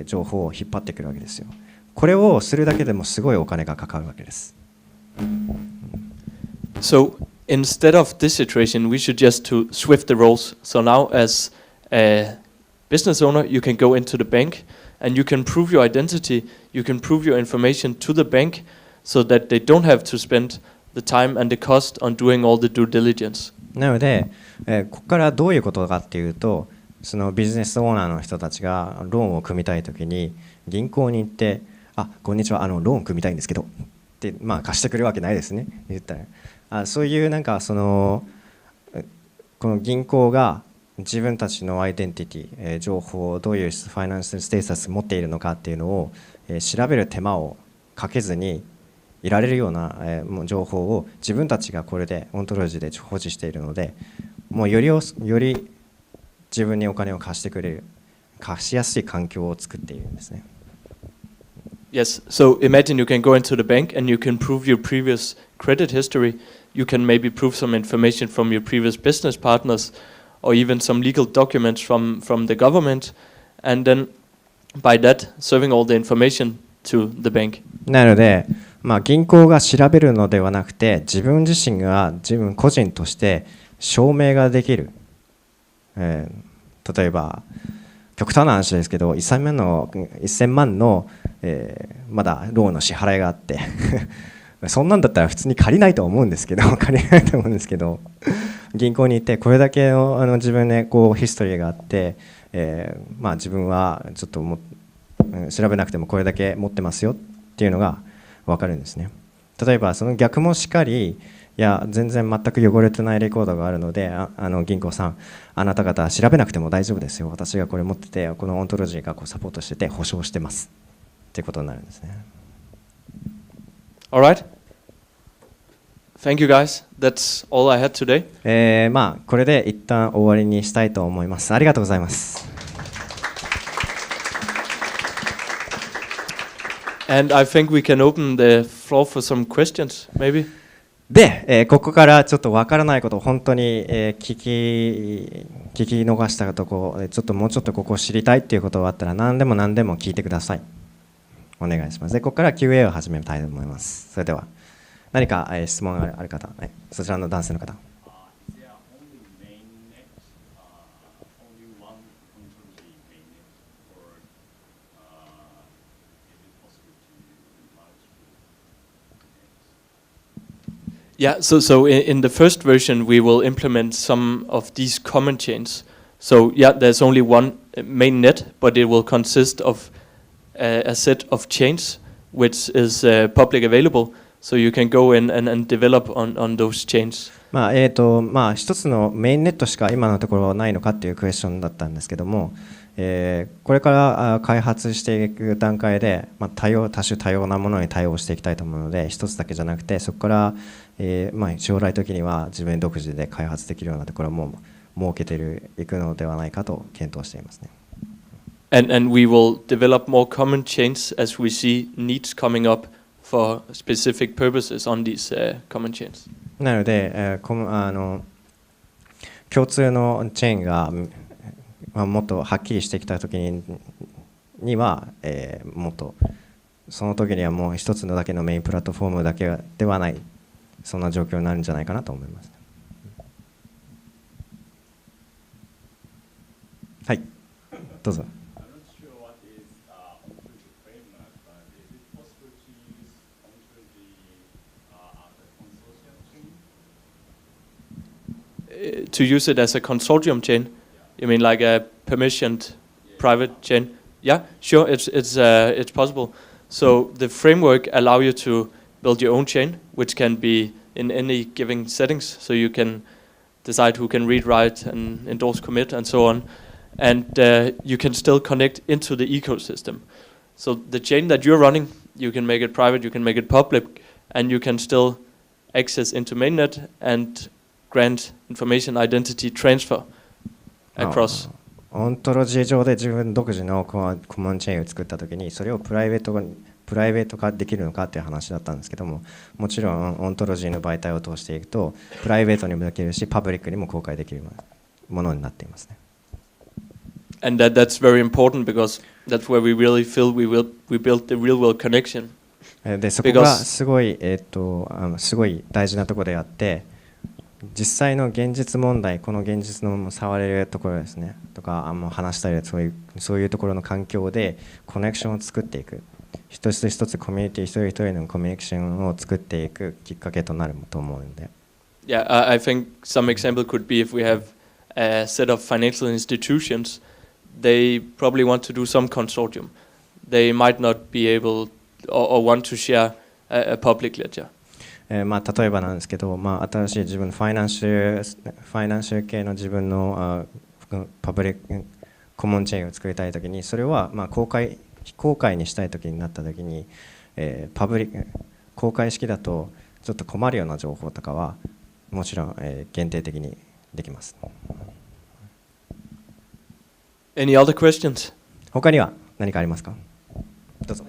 情報を引っ張ってくるわけですよ。これをするだけでもすごいお金がかかるわけです。So instead of this situation, we should just to shift the roles. So now as a business owner, you can go into the bank and you can prove your identity, you can prove your information to the bank so that they don't have to spend the time and the cost on doing all the due diligence. なので、ここからどういうことかっていうと、そのビジネスオーナーの人たちがローンを組みたいときに銀行に行って、こんにちは、ローン組みたいんですけどって、貸してくれるわけないですね、言ったら。そういうこの銀行が自分たちのアイデンティティ、情報をどういうファイナンシャルステータス持っているのかっていうのを、調べる手間をかけずにいられるような、情報を自分たちがこれでオントロジーで保持しているので、もうより自分にお金を貸してくれる、貸しやすい環境を作っているんですね。Yes, so imagine you can go into the bank and you can prove your previous credit history. You can maybe prove some information from your previous business partners or even some legal documents from the government, and then by that serving all the information to the bank. なので、銀行が調べるのではなくて自分自身が自分個人として証明ができる、例えば極端な話ですけど1000万の、まだローンの支払いがあってそんなんだったら普通に借りないと思うんですけど銀行に行ってこれだけの自分でヒストリーがあって、自分はちょっと調べなくてもこれだけ持ってますよっていうのが分かるんですね。例えばその逆もしかり、いや全然全く汚れてないレコードがあるので、銀行さんあなた方調べなくても大丈夫ですよ、私がこれ持っててこのオントロジーがサポートしてて保証してますっていうことになるんですね。 Alright, thank you guys, that's all I had today. これで一旦終わりにしたいと思います。ありがとうございます。And I think we can open the floor for some questions, maybe. で、ここからちょっと分からないことを本当に、聞き逃したところ、ちょっともうちょっとここを知りたいっていうことがあったら何でも聞いてください。お願いします。で、ここから Q&A を始めたいと思います。それでは何か、質問がある方、そちらの男性の方。Yeah, so in the first version we will implement some of these common chains. So yeah, there's only one main net, but it will consist of a set of chains which is public available, so you can go in and develop on those chains. 一つのメインネットしか今のところないのかっていうクエスチョンだったんですけども、これから開発していく段階で、多種多様なものに対応していきたいと思うので、一つだけじゃなくてそこから、将来的には自分独自で開発できるようなところも設けていくのではないかと検討していますね。And we will develop more common chains as we see needs coming up for specific purposes on these common chains. なので、共通のチェーンが、もっとはっきりしてきたときには、もっとその時にはもう一つのだけのメインプラットフォームだけではない、そんな状況になるんじゃないかなと思います。はい、どうぞ。To use it as a consortium chain, you mean like a permissioned private chain? Yeah, sure, it's possible. So the framework allow you to build your own chain, which can be in any given settings. So you can decide who can read, write, and endorse, commit, and so on. And you can still connect into the ecosystem. So the chain that you're running, you can make it private, you can make it public, and you can still access into mainnet and grant information identity transfer across. オントロジー上で自分独自のコモンチェーンを作ったときに、それをプライベート化できるのかっていう話だったんですけども、もちろんオントロジーの媒体を通していくとプライベートにもできるし、パブリックにも公開できるものになっていますね。And that's very important because that's where we really feel we built the real world connection. でそこがすごいすごい大事なところであって、実際の現実問題、この現実の触れるところですねとか、話したりそういうところの環境でコネクションを作っていく、一つ一つコミュニティ一人一人のコミュニケーションを作っていくきっかけとなると思うので。Yeah, I think some example could be if we have a set of financial institutions, they probably want to do some consortium. They might not be able or want to share a public ledger. 例えばなんですけど、新しい自分のファイナンシャル系の自分のパブリックコモンチェーンを作りたいときに、それは非公開にしたいときになったときに、公開式だとちょっと困るような情報とかはもちろん、限定的にできます。Any other questions? 他には何かありますか？どうぞ。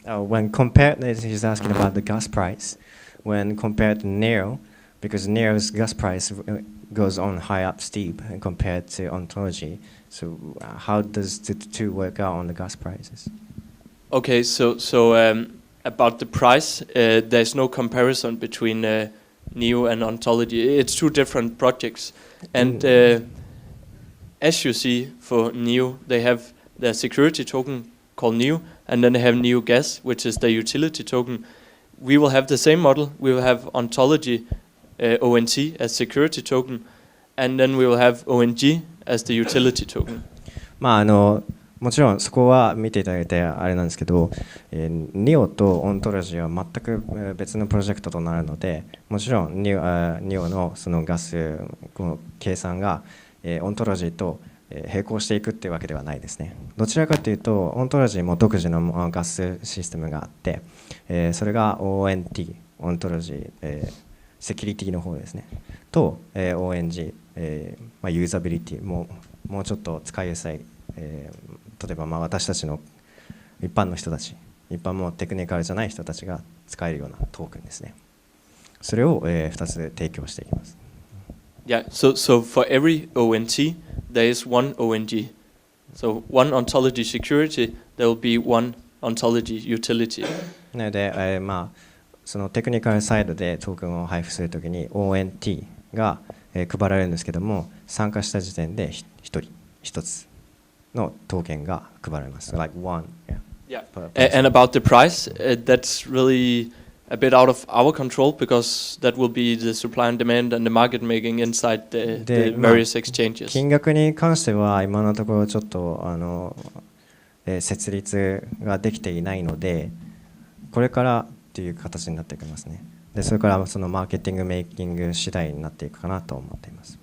When compared, he's asking about the gas price. When compared to Neo, because Neo's gas price goes on high up steep compared to Ontology. So how does the two work out on the gas prices? Okay, so about the price, there's no comparison between Neo and Ontology. It's two different projects, and as you see for Neo, they have their security token called Neo, and then they have Neo Gas, which is the utility token. We will have the same model. We will have Ontology ONT as security token, and then we will have ONG as the utility token. もちろんそこは見ていただいてあれなんですけど、NEO と Ontology は全く別のプロジェクトとなるので、もちろん NEO のそのガスの計算がOntology と並行していくっていうわけではないですね。どちらかというとOntologyも独自のガスシステムがあって、それが ONT Ontology、セキュリティの方ですねと、ONG、ユーザビリティもうちょっと使いやすい、例えば私たちの一般の人たち、一般もテクニカルじゃない人たちが使えるようなトークンですね。それを、2つ提供していきます。Yeah, so for every ONT, there is one ONG. So one Ontology Security, there will be one Ontology Utility. なので、そのテクニカルサイドでトークンを配布するときに ONT が配られるんですけども、参加した時点で一つのトーケンが配られます。Like one. Yeah. And about the price, that's really a bit out of our control because that will be the supply and demand and the market making inside the various exchanges. 金額に関しては今のところちょっと設立ができていないので、これからっていう形になってきますね。で、それからそのマーケティングメイキング次第になっていくかなと思っています。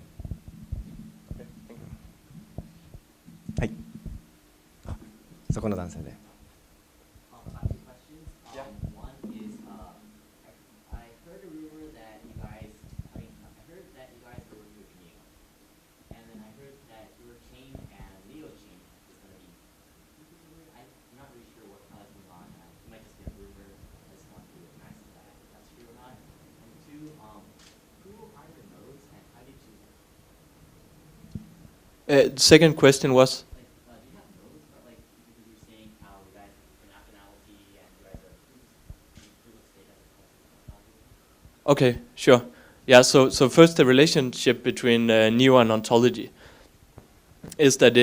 はい。そこの男性で。Second question was? Okay, sure. Yeah, so first the relationship between NEO and Ontology is that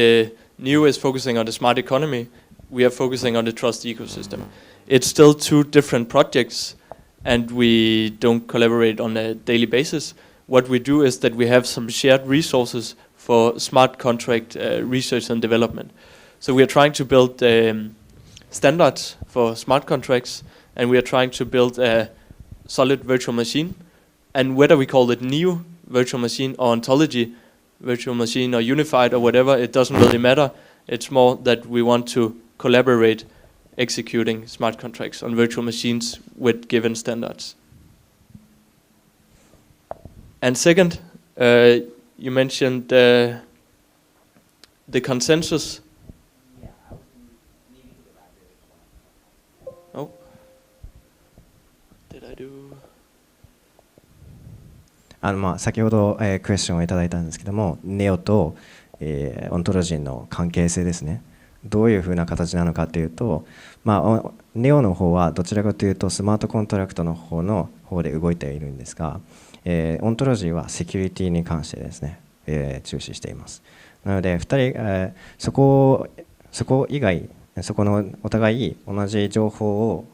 NEO is focusing on the smart economy, we are focusing on the trust ecosystem. It's still two different projects and we don't collaborate on a daily basis. What we do is that we have some shared resources for smart contract research and development. So we are trying to build standards for smart contracts, and we are trying to build a solid virtual machine. And whether we call it NEO virtual machine or Ontology virtual machine or unified or whatever, it doesn't really matter. It's more that we want to collaborate executing smart contracts on virtual machines with given standards. And second, you mentioned the consensus. Yeah, I was needing to elaborate. Oh, did I do? 先ほど、クエスチョンをいただいたんですけども、ネオと、オントロジーの関係性ですね。どういうふうな形なのかというと、ネオの方はどちらかというとスマートコントラクトの方で動いているんですが、オントロジーはセキュリティに関してですね、注視しています。なので2人、そこ以外、そこのお互い同じ情報を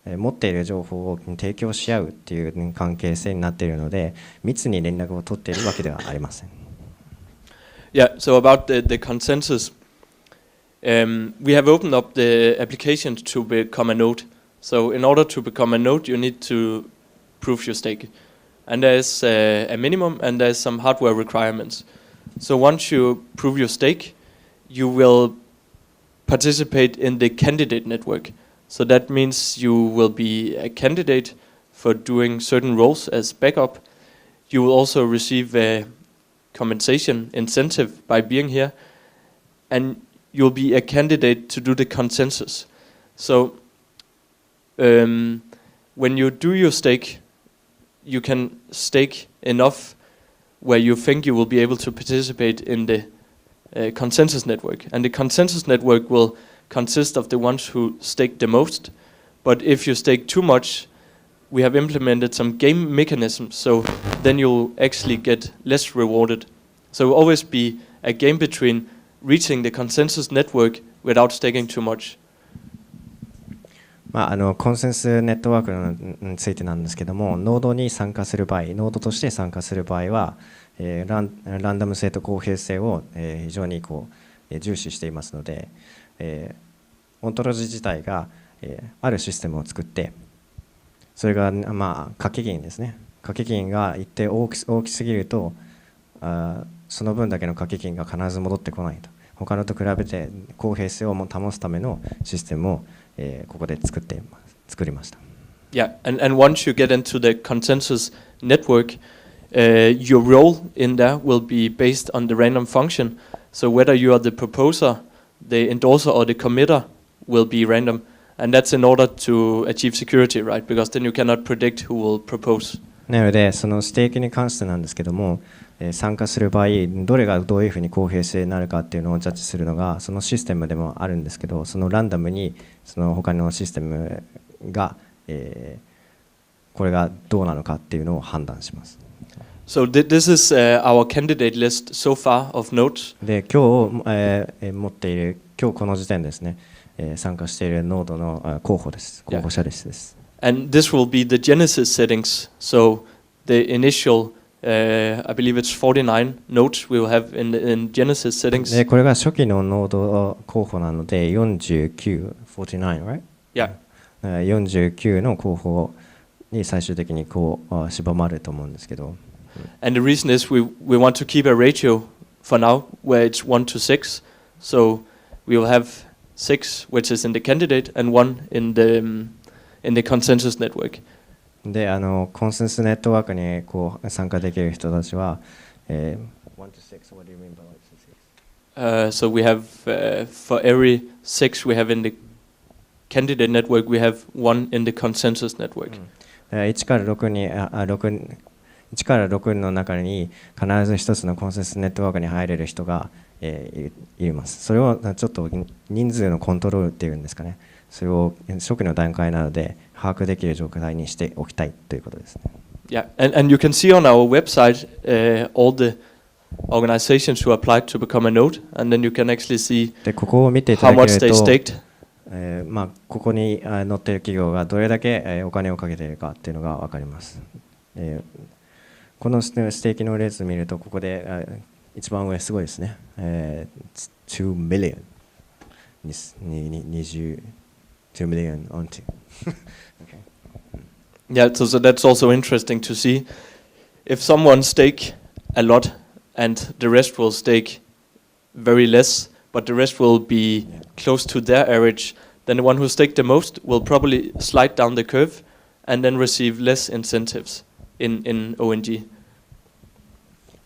持っている情報を提供し合うっていう関係性になっているので、密に連絡を取っているわけではありません。Yeah, so about the consensus, we have opened up the applications to become a node. So in order to become a node, you need to prove your stake. And there's a minimum and there's some hardware requirements. So once you prove your stake, you will participate in the candidate network. So that means you will be a candidate for doing certain roles as backup. You will also receive a compensation incentive by being here. And you'll be a candidate to do the consensus. So when you do your stake, you can stake enough where you think you will be able to participate in the consensus network. And the consensus network will consist of the ones who stake the most. But if you stake too much, we have implemented some game mechanisms, so then you'll actually get less rewarded. So it will always be a game between reaching the consensus network without staking too much. コンセンスネットワークについてなんですけども、ノードに参加する場合、ノードとして参加する場合は、ランダム性と公平性を、非常に重視していますので、オントロジー自体が、あるシステムを作って、それが、掛け金ですね。掛け金が一定大きすぎると、その分だけの掛け金が必ず戻ってこないと。他のと比べて公平性を保つためのシステムを、ここで作りました。Yeah, and once you get into the consensus network, your role in there will be based on the random function. So whether you are the proposer, the endorser, or the committer will be random. And that's in order to achieve security, right? Because then you cannot predict who will propose. なので、そのステーキに関してなんですけども、参加する場合、どれがどういうふうに公平性になるかっていうのをジャッジするのが、そのシステムでもあるんですけど、そのランダムにその他のシステムが、これがどうなのかっていうのを判断します。So this is our candidate list so far of nodes. で今日、持っている今日この時点ですね、参加しているノードの候補です。候補者リストです。And this will be the Genesis settings. So the initial, I believe it's 49 nodes we will have in Genesis settings. でこれが初期のノード候補なので49、49, right? Yeah. 49の候補に最終的にこう絞まると思うんですけど。And the reason is we want to keep a ratio for now where it's 1 to 6. So we will have 6 which is in the candidate and 1 in the consensus network. でコンセンサスネットワークにこう参加できる人たちは、1 to 6 what do you mean by 1 to 6? So we have for every 6 we have in the candidate network we have 1 in the consensus network. 1から6に1から6の中に必ず一つのコンセンサスネットワークに入れる人が、います。それをちょっと人数のコントロールっていうんですかね。それを初期の段階なので把握できる状態にしておきたいということですね。Yeah, and you can see on our website all the organizations who applied to become a node, and then you can actually see でここを見ていた how だけ much る they と、staked. まあ、ここに載っている企業がどれだけお金をかけているかっていうのが分かります。このステーキのレースを見るとここで一番上すごいですね。2 million 2 million onto. Okay. Yeah, so that's also interesting to see. If someone stake a lot and the rest will stake very less, but the rest will be close to their average, then the one who staked the most will probably slide down the curve and then receive less incentives in ONG.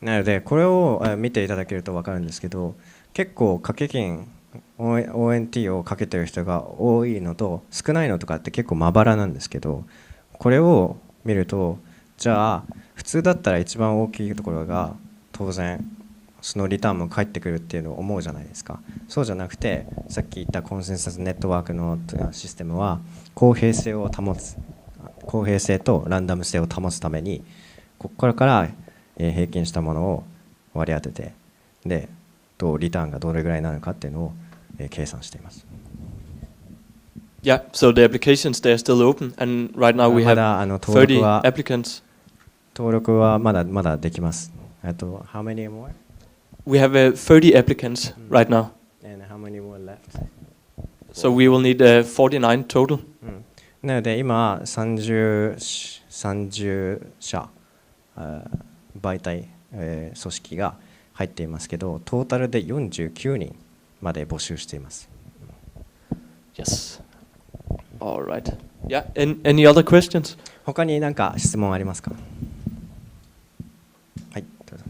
なのでこれを見ていただけると分かるんですけど、結構掛け金ONT をかけてる人が多いのと少ないのとかって結構まばらなんですけど、これを見るとじゃあ普通だったら一番大きいところが当然そのリターンも返ってくるっていうのを思うじゃないですか。そうじゃなくてさっき言ったコンセンサスネットワークのシステムは公平性を保つ、公平性とランダム性を保つためにここから平均したものを割り当てて、でリターンがどれぐらいなのかっていうのを計算しています。Yeah, so the applications they are still open, and right now we have 30 applicants. 登録はまだできます。How many more? We have 30 applicants right now. And how many more left? So we will need 49 total. なので今30社媒体、組織が入っていますけど、トータルで49人まで募集しています。Yes. All right. Yeah. Any other questions? 他に何か質問ありますか？はい、どうぞ。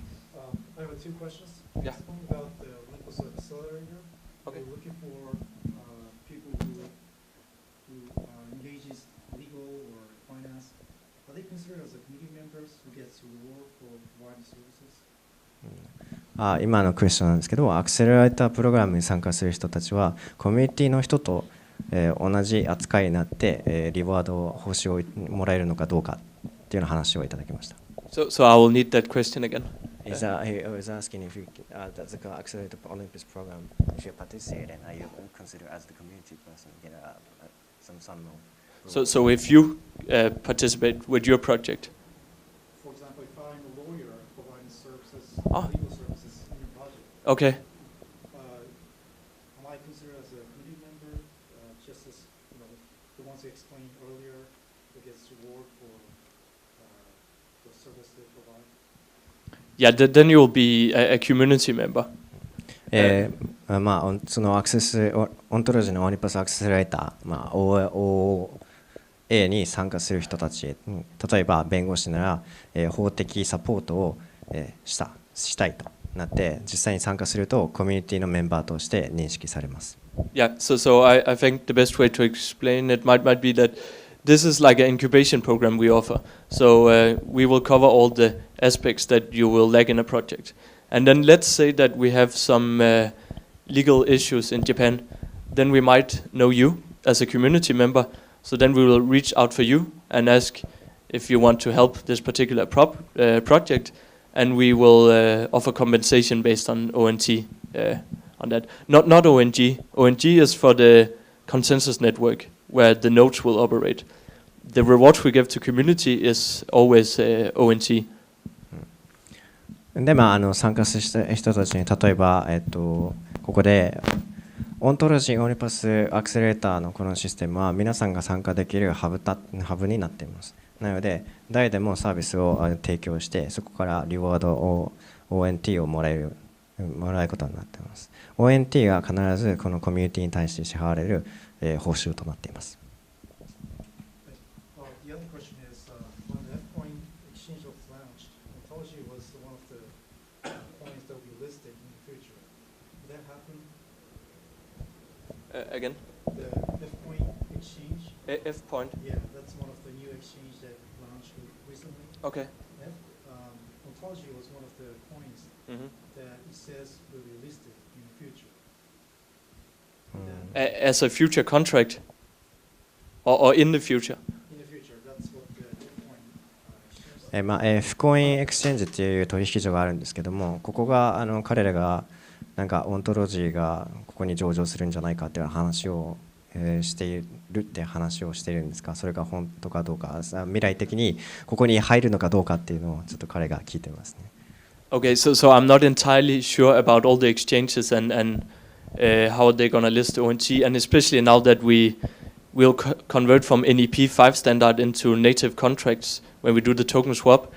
I have two questions. Yeah. One about the Olympus accelerator. Okay. We're looking for people who engages legal or finance. Are they considered as a community members who gets reward for providing services? 今のクエスチョンなんですけど、アクセラレータープログラムに参加する人たちはコミュニティの人と同じ扱いになってリワード報酬をもらえるのかどうかっていうの話をいただきました。So I will need that question again. I was asking if you that's the accelerator Olympus program. If you participate, and are you considered as the community person get some? So if you participate with your project. For example, if I'm a lawyer providing services, Ah. legal services in your project, Okay. am I considered as a community member, just as the ones you explained earlier, who gets reward for the service they provide? Yeah. Then you will be a community member. まあそのアクセスオントロジーのオニパスアクセスライター、まあ OA に参加する人たち、例えば弁護士なら、法的サポートを、したいとなって実際に参加するとコミュニティのメンバーとして認識されます。Yeah. So I think the best way to explain it might be that this is like an incubation program we offer. So we will cover all the aspects that you will lack in a project. And then let's say that we have some legal issues in Japan. Then we might know you as a community member. So then we will reach out for you and ask if you want to help this particular project, and we will offer compensation based on ONT on that. Not ONG. ONG is for the consensus network where the nodes will operate. The rewards we give to community is always ONT. で参加した人たちに例えば、ここでオントロジーオニパスアクセレーターのこのシステムは皆さんが参加できるハブになっています。なので誰でもサービスを提供してそこからリワードを ONT をもらえることになっています。ONT が必ずこのコミュニティに対して支払われる、報酬となっています。The other question is, when the F-Coin exchange was launched, Ontology was one of the coins that will be listed in the future. Did that happen? Again? The F-Coin exchange? F-point. Yeah, that's one of the new exchange that launched recently. Okay. Ontology was one of the coins that it says will be listed in the future. As a future contract? Or in the future? In the future, that's what the F-Coin exchange. F コインエクスチェンジっていう取引所があるんですけども、ここが彼らがなんかオントロジーがここに上場するんじゃないかっていう話を、しているって話をしているんですか。それが本当かどうか、未来的にここに入るのかどうかっていうのをちょっと彼が聞いてますね。Okay, so I'm not entirely sure about all the exchanges and how they're gonna list ONT, and especially now that we will convert from NEP5 standard into native contracts when we do the token swap.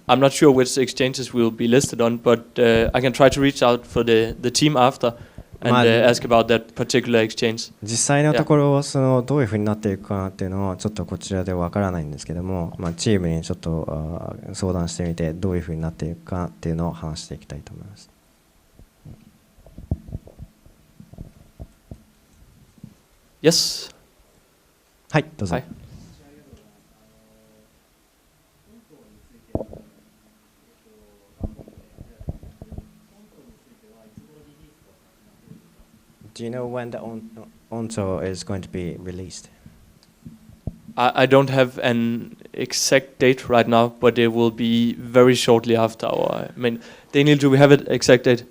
I'm not sure which exchanges will be listed on, but I can try to reach out for the team after and ask about that particular exchange. 実際のところどういうふうになっていくかなっていうのはちょっとこちらでわからないんですけども、チームにちょっと相談してみてどういうふうになっていくかっていうのを話していきたいと思います。Yes. はい、どうぞ。はい。Do you know when the Onto is going to be released? I don't have an exact date right now, but it will be very shortly after our. I mean, Daniel, do we have an exact date?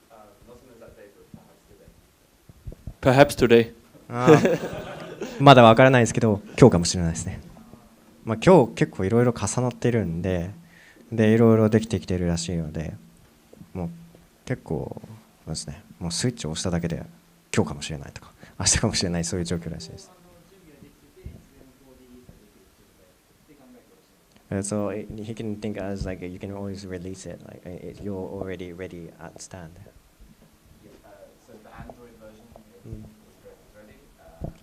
Not an exact date, but perhaps today. Perhaps today. まだわからないですけど、今日かもしれないですね。今日結構いろいろ重なってるんで、いろいろできてきてるらしいので、もう結構ですね。もうスイッチを押しただけで今日かもしれないとか、明日かもしれないそういう状況らしいです。So he can think as like you can always release it, like you're already ready at stand. So the Android version is ready.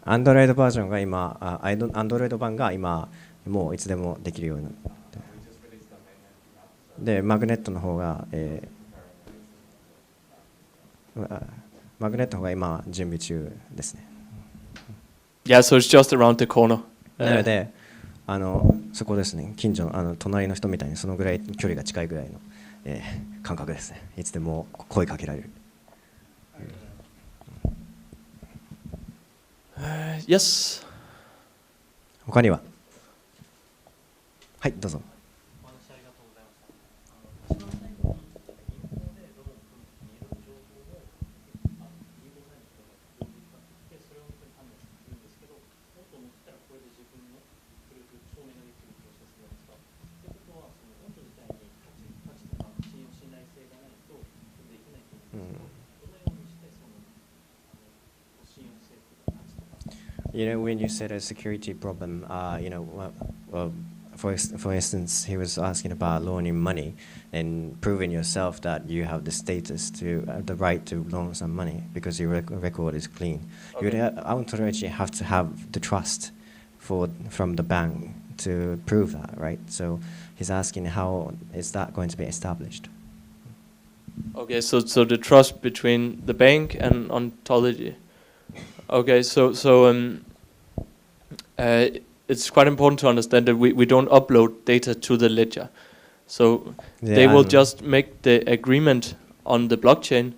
Android バージョンが今、Android 版が今もういつでもできるようになって。で、マグネットの方が、マグネットの方が今準備中ですね。Yeah, so it's just around the corner. なので、そこですね、近所の隣の人みたいにそのぐらい距離が近いぐらいの、感覚ですね。いつでも声かけられる。Yes. 他には？はい、どうぞ。You know, when you said a security problem, you know, for instance, he was asking about loaning money and proving yourself that you have the status to the right to loan some money because your record is clean. Okay. You would Ontology have to have the trust from the bank to prove that, right? So he's asking how is that going to be established? Okay, so the trust between the bank and Ontology. Okay, so it's quite important to understand that we don't upload data to the ledger. So yeah, they will just make the agreement on the blockchain,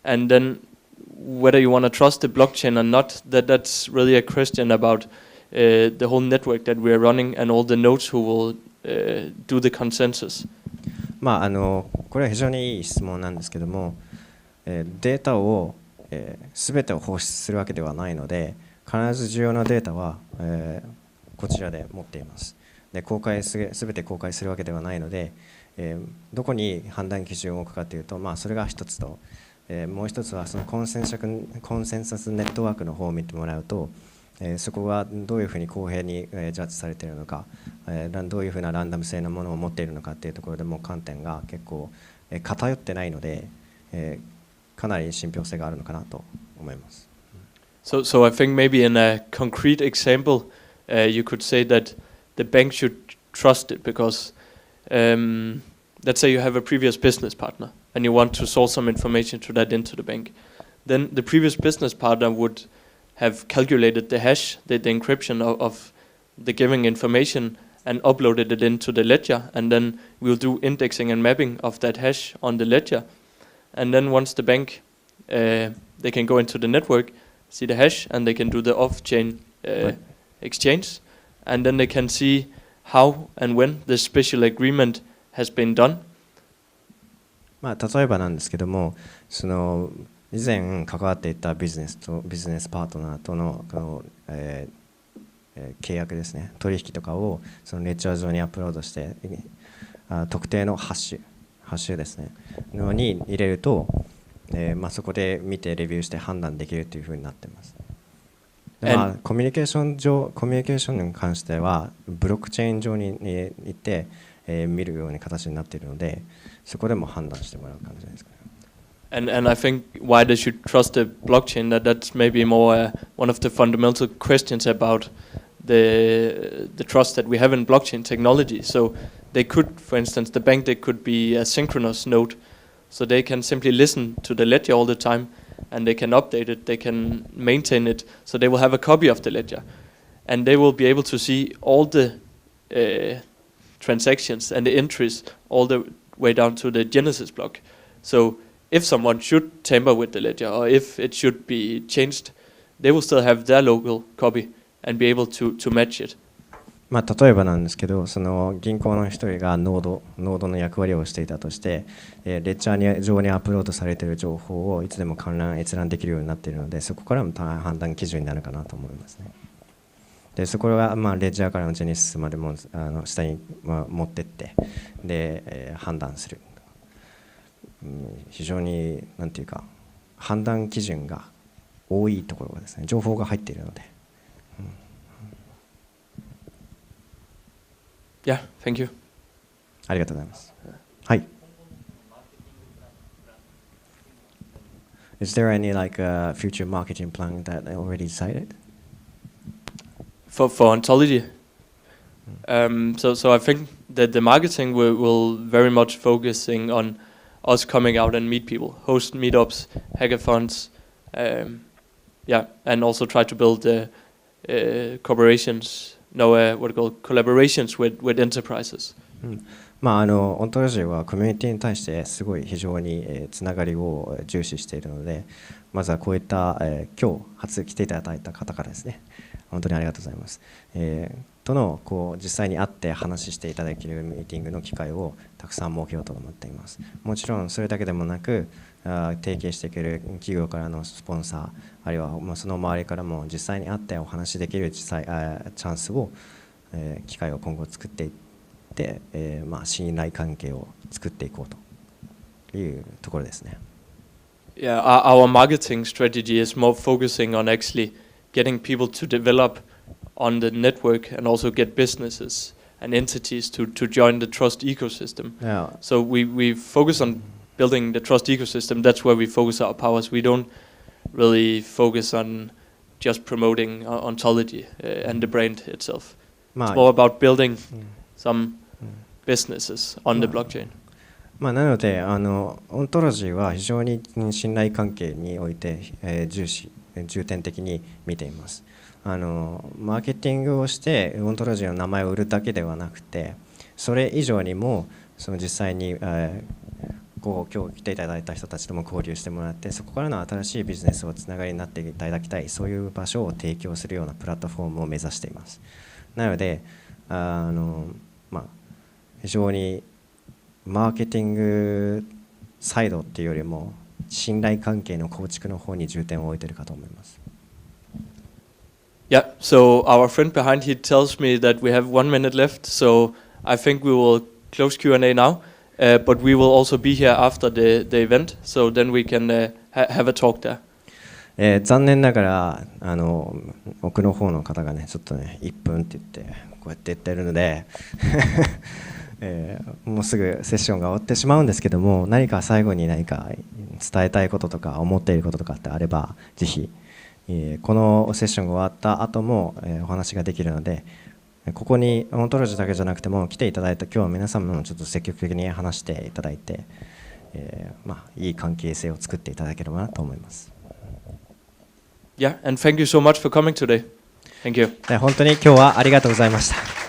and then whether you want to trust the blockchain or not, that's really a question about the whole network that we are running and all the nodes who will do the consensus? これは非常にいい質問なんですけども、データを、全てを放出するわけではないので、必ず重要なデータは、こちらで持っています。で、全て公開するわけではないので、どこに判断基準を置くかというと、それが一つと、もう一つはそのコンセンサスネットワークの方を見てもらうと、そこがどういうふうに公平に、ジャッジされているのか、どういうふうなランダム性のものを持っているのかというところでも観点が結構、偏ってないので、かなり信憑性があるのかなと思います。So I think maybe in a concrete example, you could say that the bank should trust it because, let's say you have a previous business partner and you want to source some information to that into the bank. Then the previous business partner would have calculated the hash, the encryption of the giving information and uploaded it into the ledger, and then we'll do indexing and mapping of that hash on the ledger. And then once the bank, they can go into the network, see the hash, and they can do the off-chain exchange, and then they can see how and when the special agreement has been done. 例えばなんですけども、その以前関わっていたビジネスパートナーとの契約ですね、取引とかをそのレッジャー上にアップロードして、特定のハッシュですねのに入れると、そこで見てレビューして判断できるというふうになっています。コミュニケーションに関してはブロックチェーン上に行って、見るような形になっているので、そこでも判断してもらう感じですかね。And I think why they should trust the blockchain, that's maybe more one of the fundamental questions about the trust that we have in blockchain technology. So they could, for instance, the bank, they could be a synchronous node. So they can simply listen to the ledger all the time and they can update it, they can maintain it. So they will have a copy of the ledger and they will be able to see all the transactions and the entries all the way down to the Genesis block. So if someone should tamper with the ledger or if it should be changed, they will still have their local copy and be able to match it. 例えばなんですけど、その銀行の一人がノードの役割をしていたとして、レッジャー上にアップロードされている情報をいつでも閲覧できるようになっているので、そこからも判断基準になるかなと思いますね。でそこはレッジャーからのジェネシスまでも下に持ってってで、判断する。非常になんていうか判断基準が多いところがですね、情報が入っているので。Yeah, thank you. ありがとうございます。はい。Is there any future marketing plan that I already decided? For Ontology, so I think that the marketing will very much focusing on us coming out and meet people, host meetups, hackathons, and also try to build collaborations with enterprises. オントロジーはコミュニティに対してすごい非常につながりを重視しているので、まずはこういった、今日初来ていただいた方からですね、本当にありがとうございます。との実際に会って話していただけるミーティングの機会をたくさん設けようと思っています。もちろんそれだけでもなく、提携していける企業からのスポンサー、あるいはその周りからも実際に会ってお話しできるチャンスを、機会を今後作っていって、信頼関係を作っていこうというところですね。Yeah, our marketing strategy is more focusing on actually getting people to develop on the network and also get businesses and entities to join the trust ecosystem. Yeah. So we focus on building the trust ecosystem. That's where we focus our powers. We don't really focus on just promoting ontology and the brand itself. It's more about building some businesses on the blockchain. なのでオントロジーは非常に信頼関係において、重点的に見ています。マーケティングをしてオントロジーの名前を売るだけではなくて、それ以上にもその実際に、今日来ていただいた人たちとも交流してもらって、そこからの新しいビジネスをつながりになっていただきたい、そういう場所を提供するようなプラットフォームを目指しています。なので非常にマーケティングサイドっていうよりも信頼関係の構築の方に重点を置いているかと思います。Yeah, so our friend behind, he tells me that we have 1 minute left, so I think we will close Q&A now, but we will also be here after the event, so then we can have a talk there. 残念ながら奥の方の方がねちょっとね1分って言ってこうやって言ってるのでもうすぐセッションが終わってしまうんですけども、何か最後に何か伝えたいこととか思っていることとかってあればぜひ、このセッションが終わった後も、お話ができるので、ここにオントロジーだけじゃなくても来ていただいた今日は皆さんもちょっと積極的に話していただいて、いい関係性を作っていただければなと思います。Yeah, and thank you so much for coming today. Thank you. 本当に今日はありがとうございました。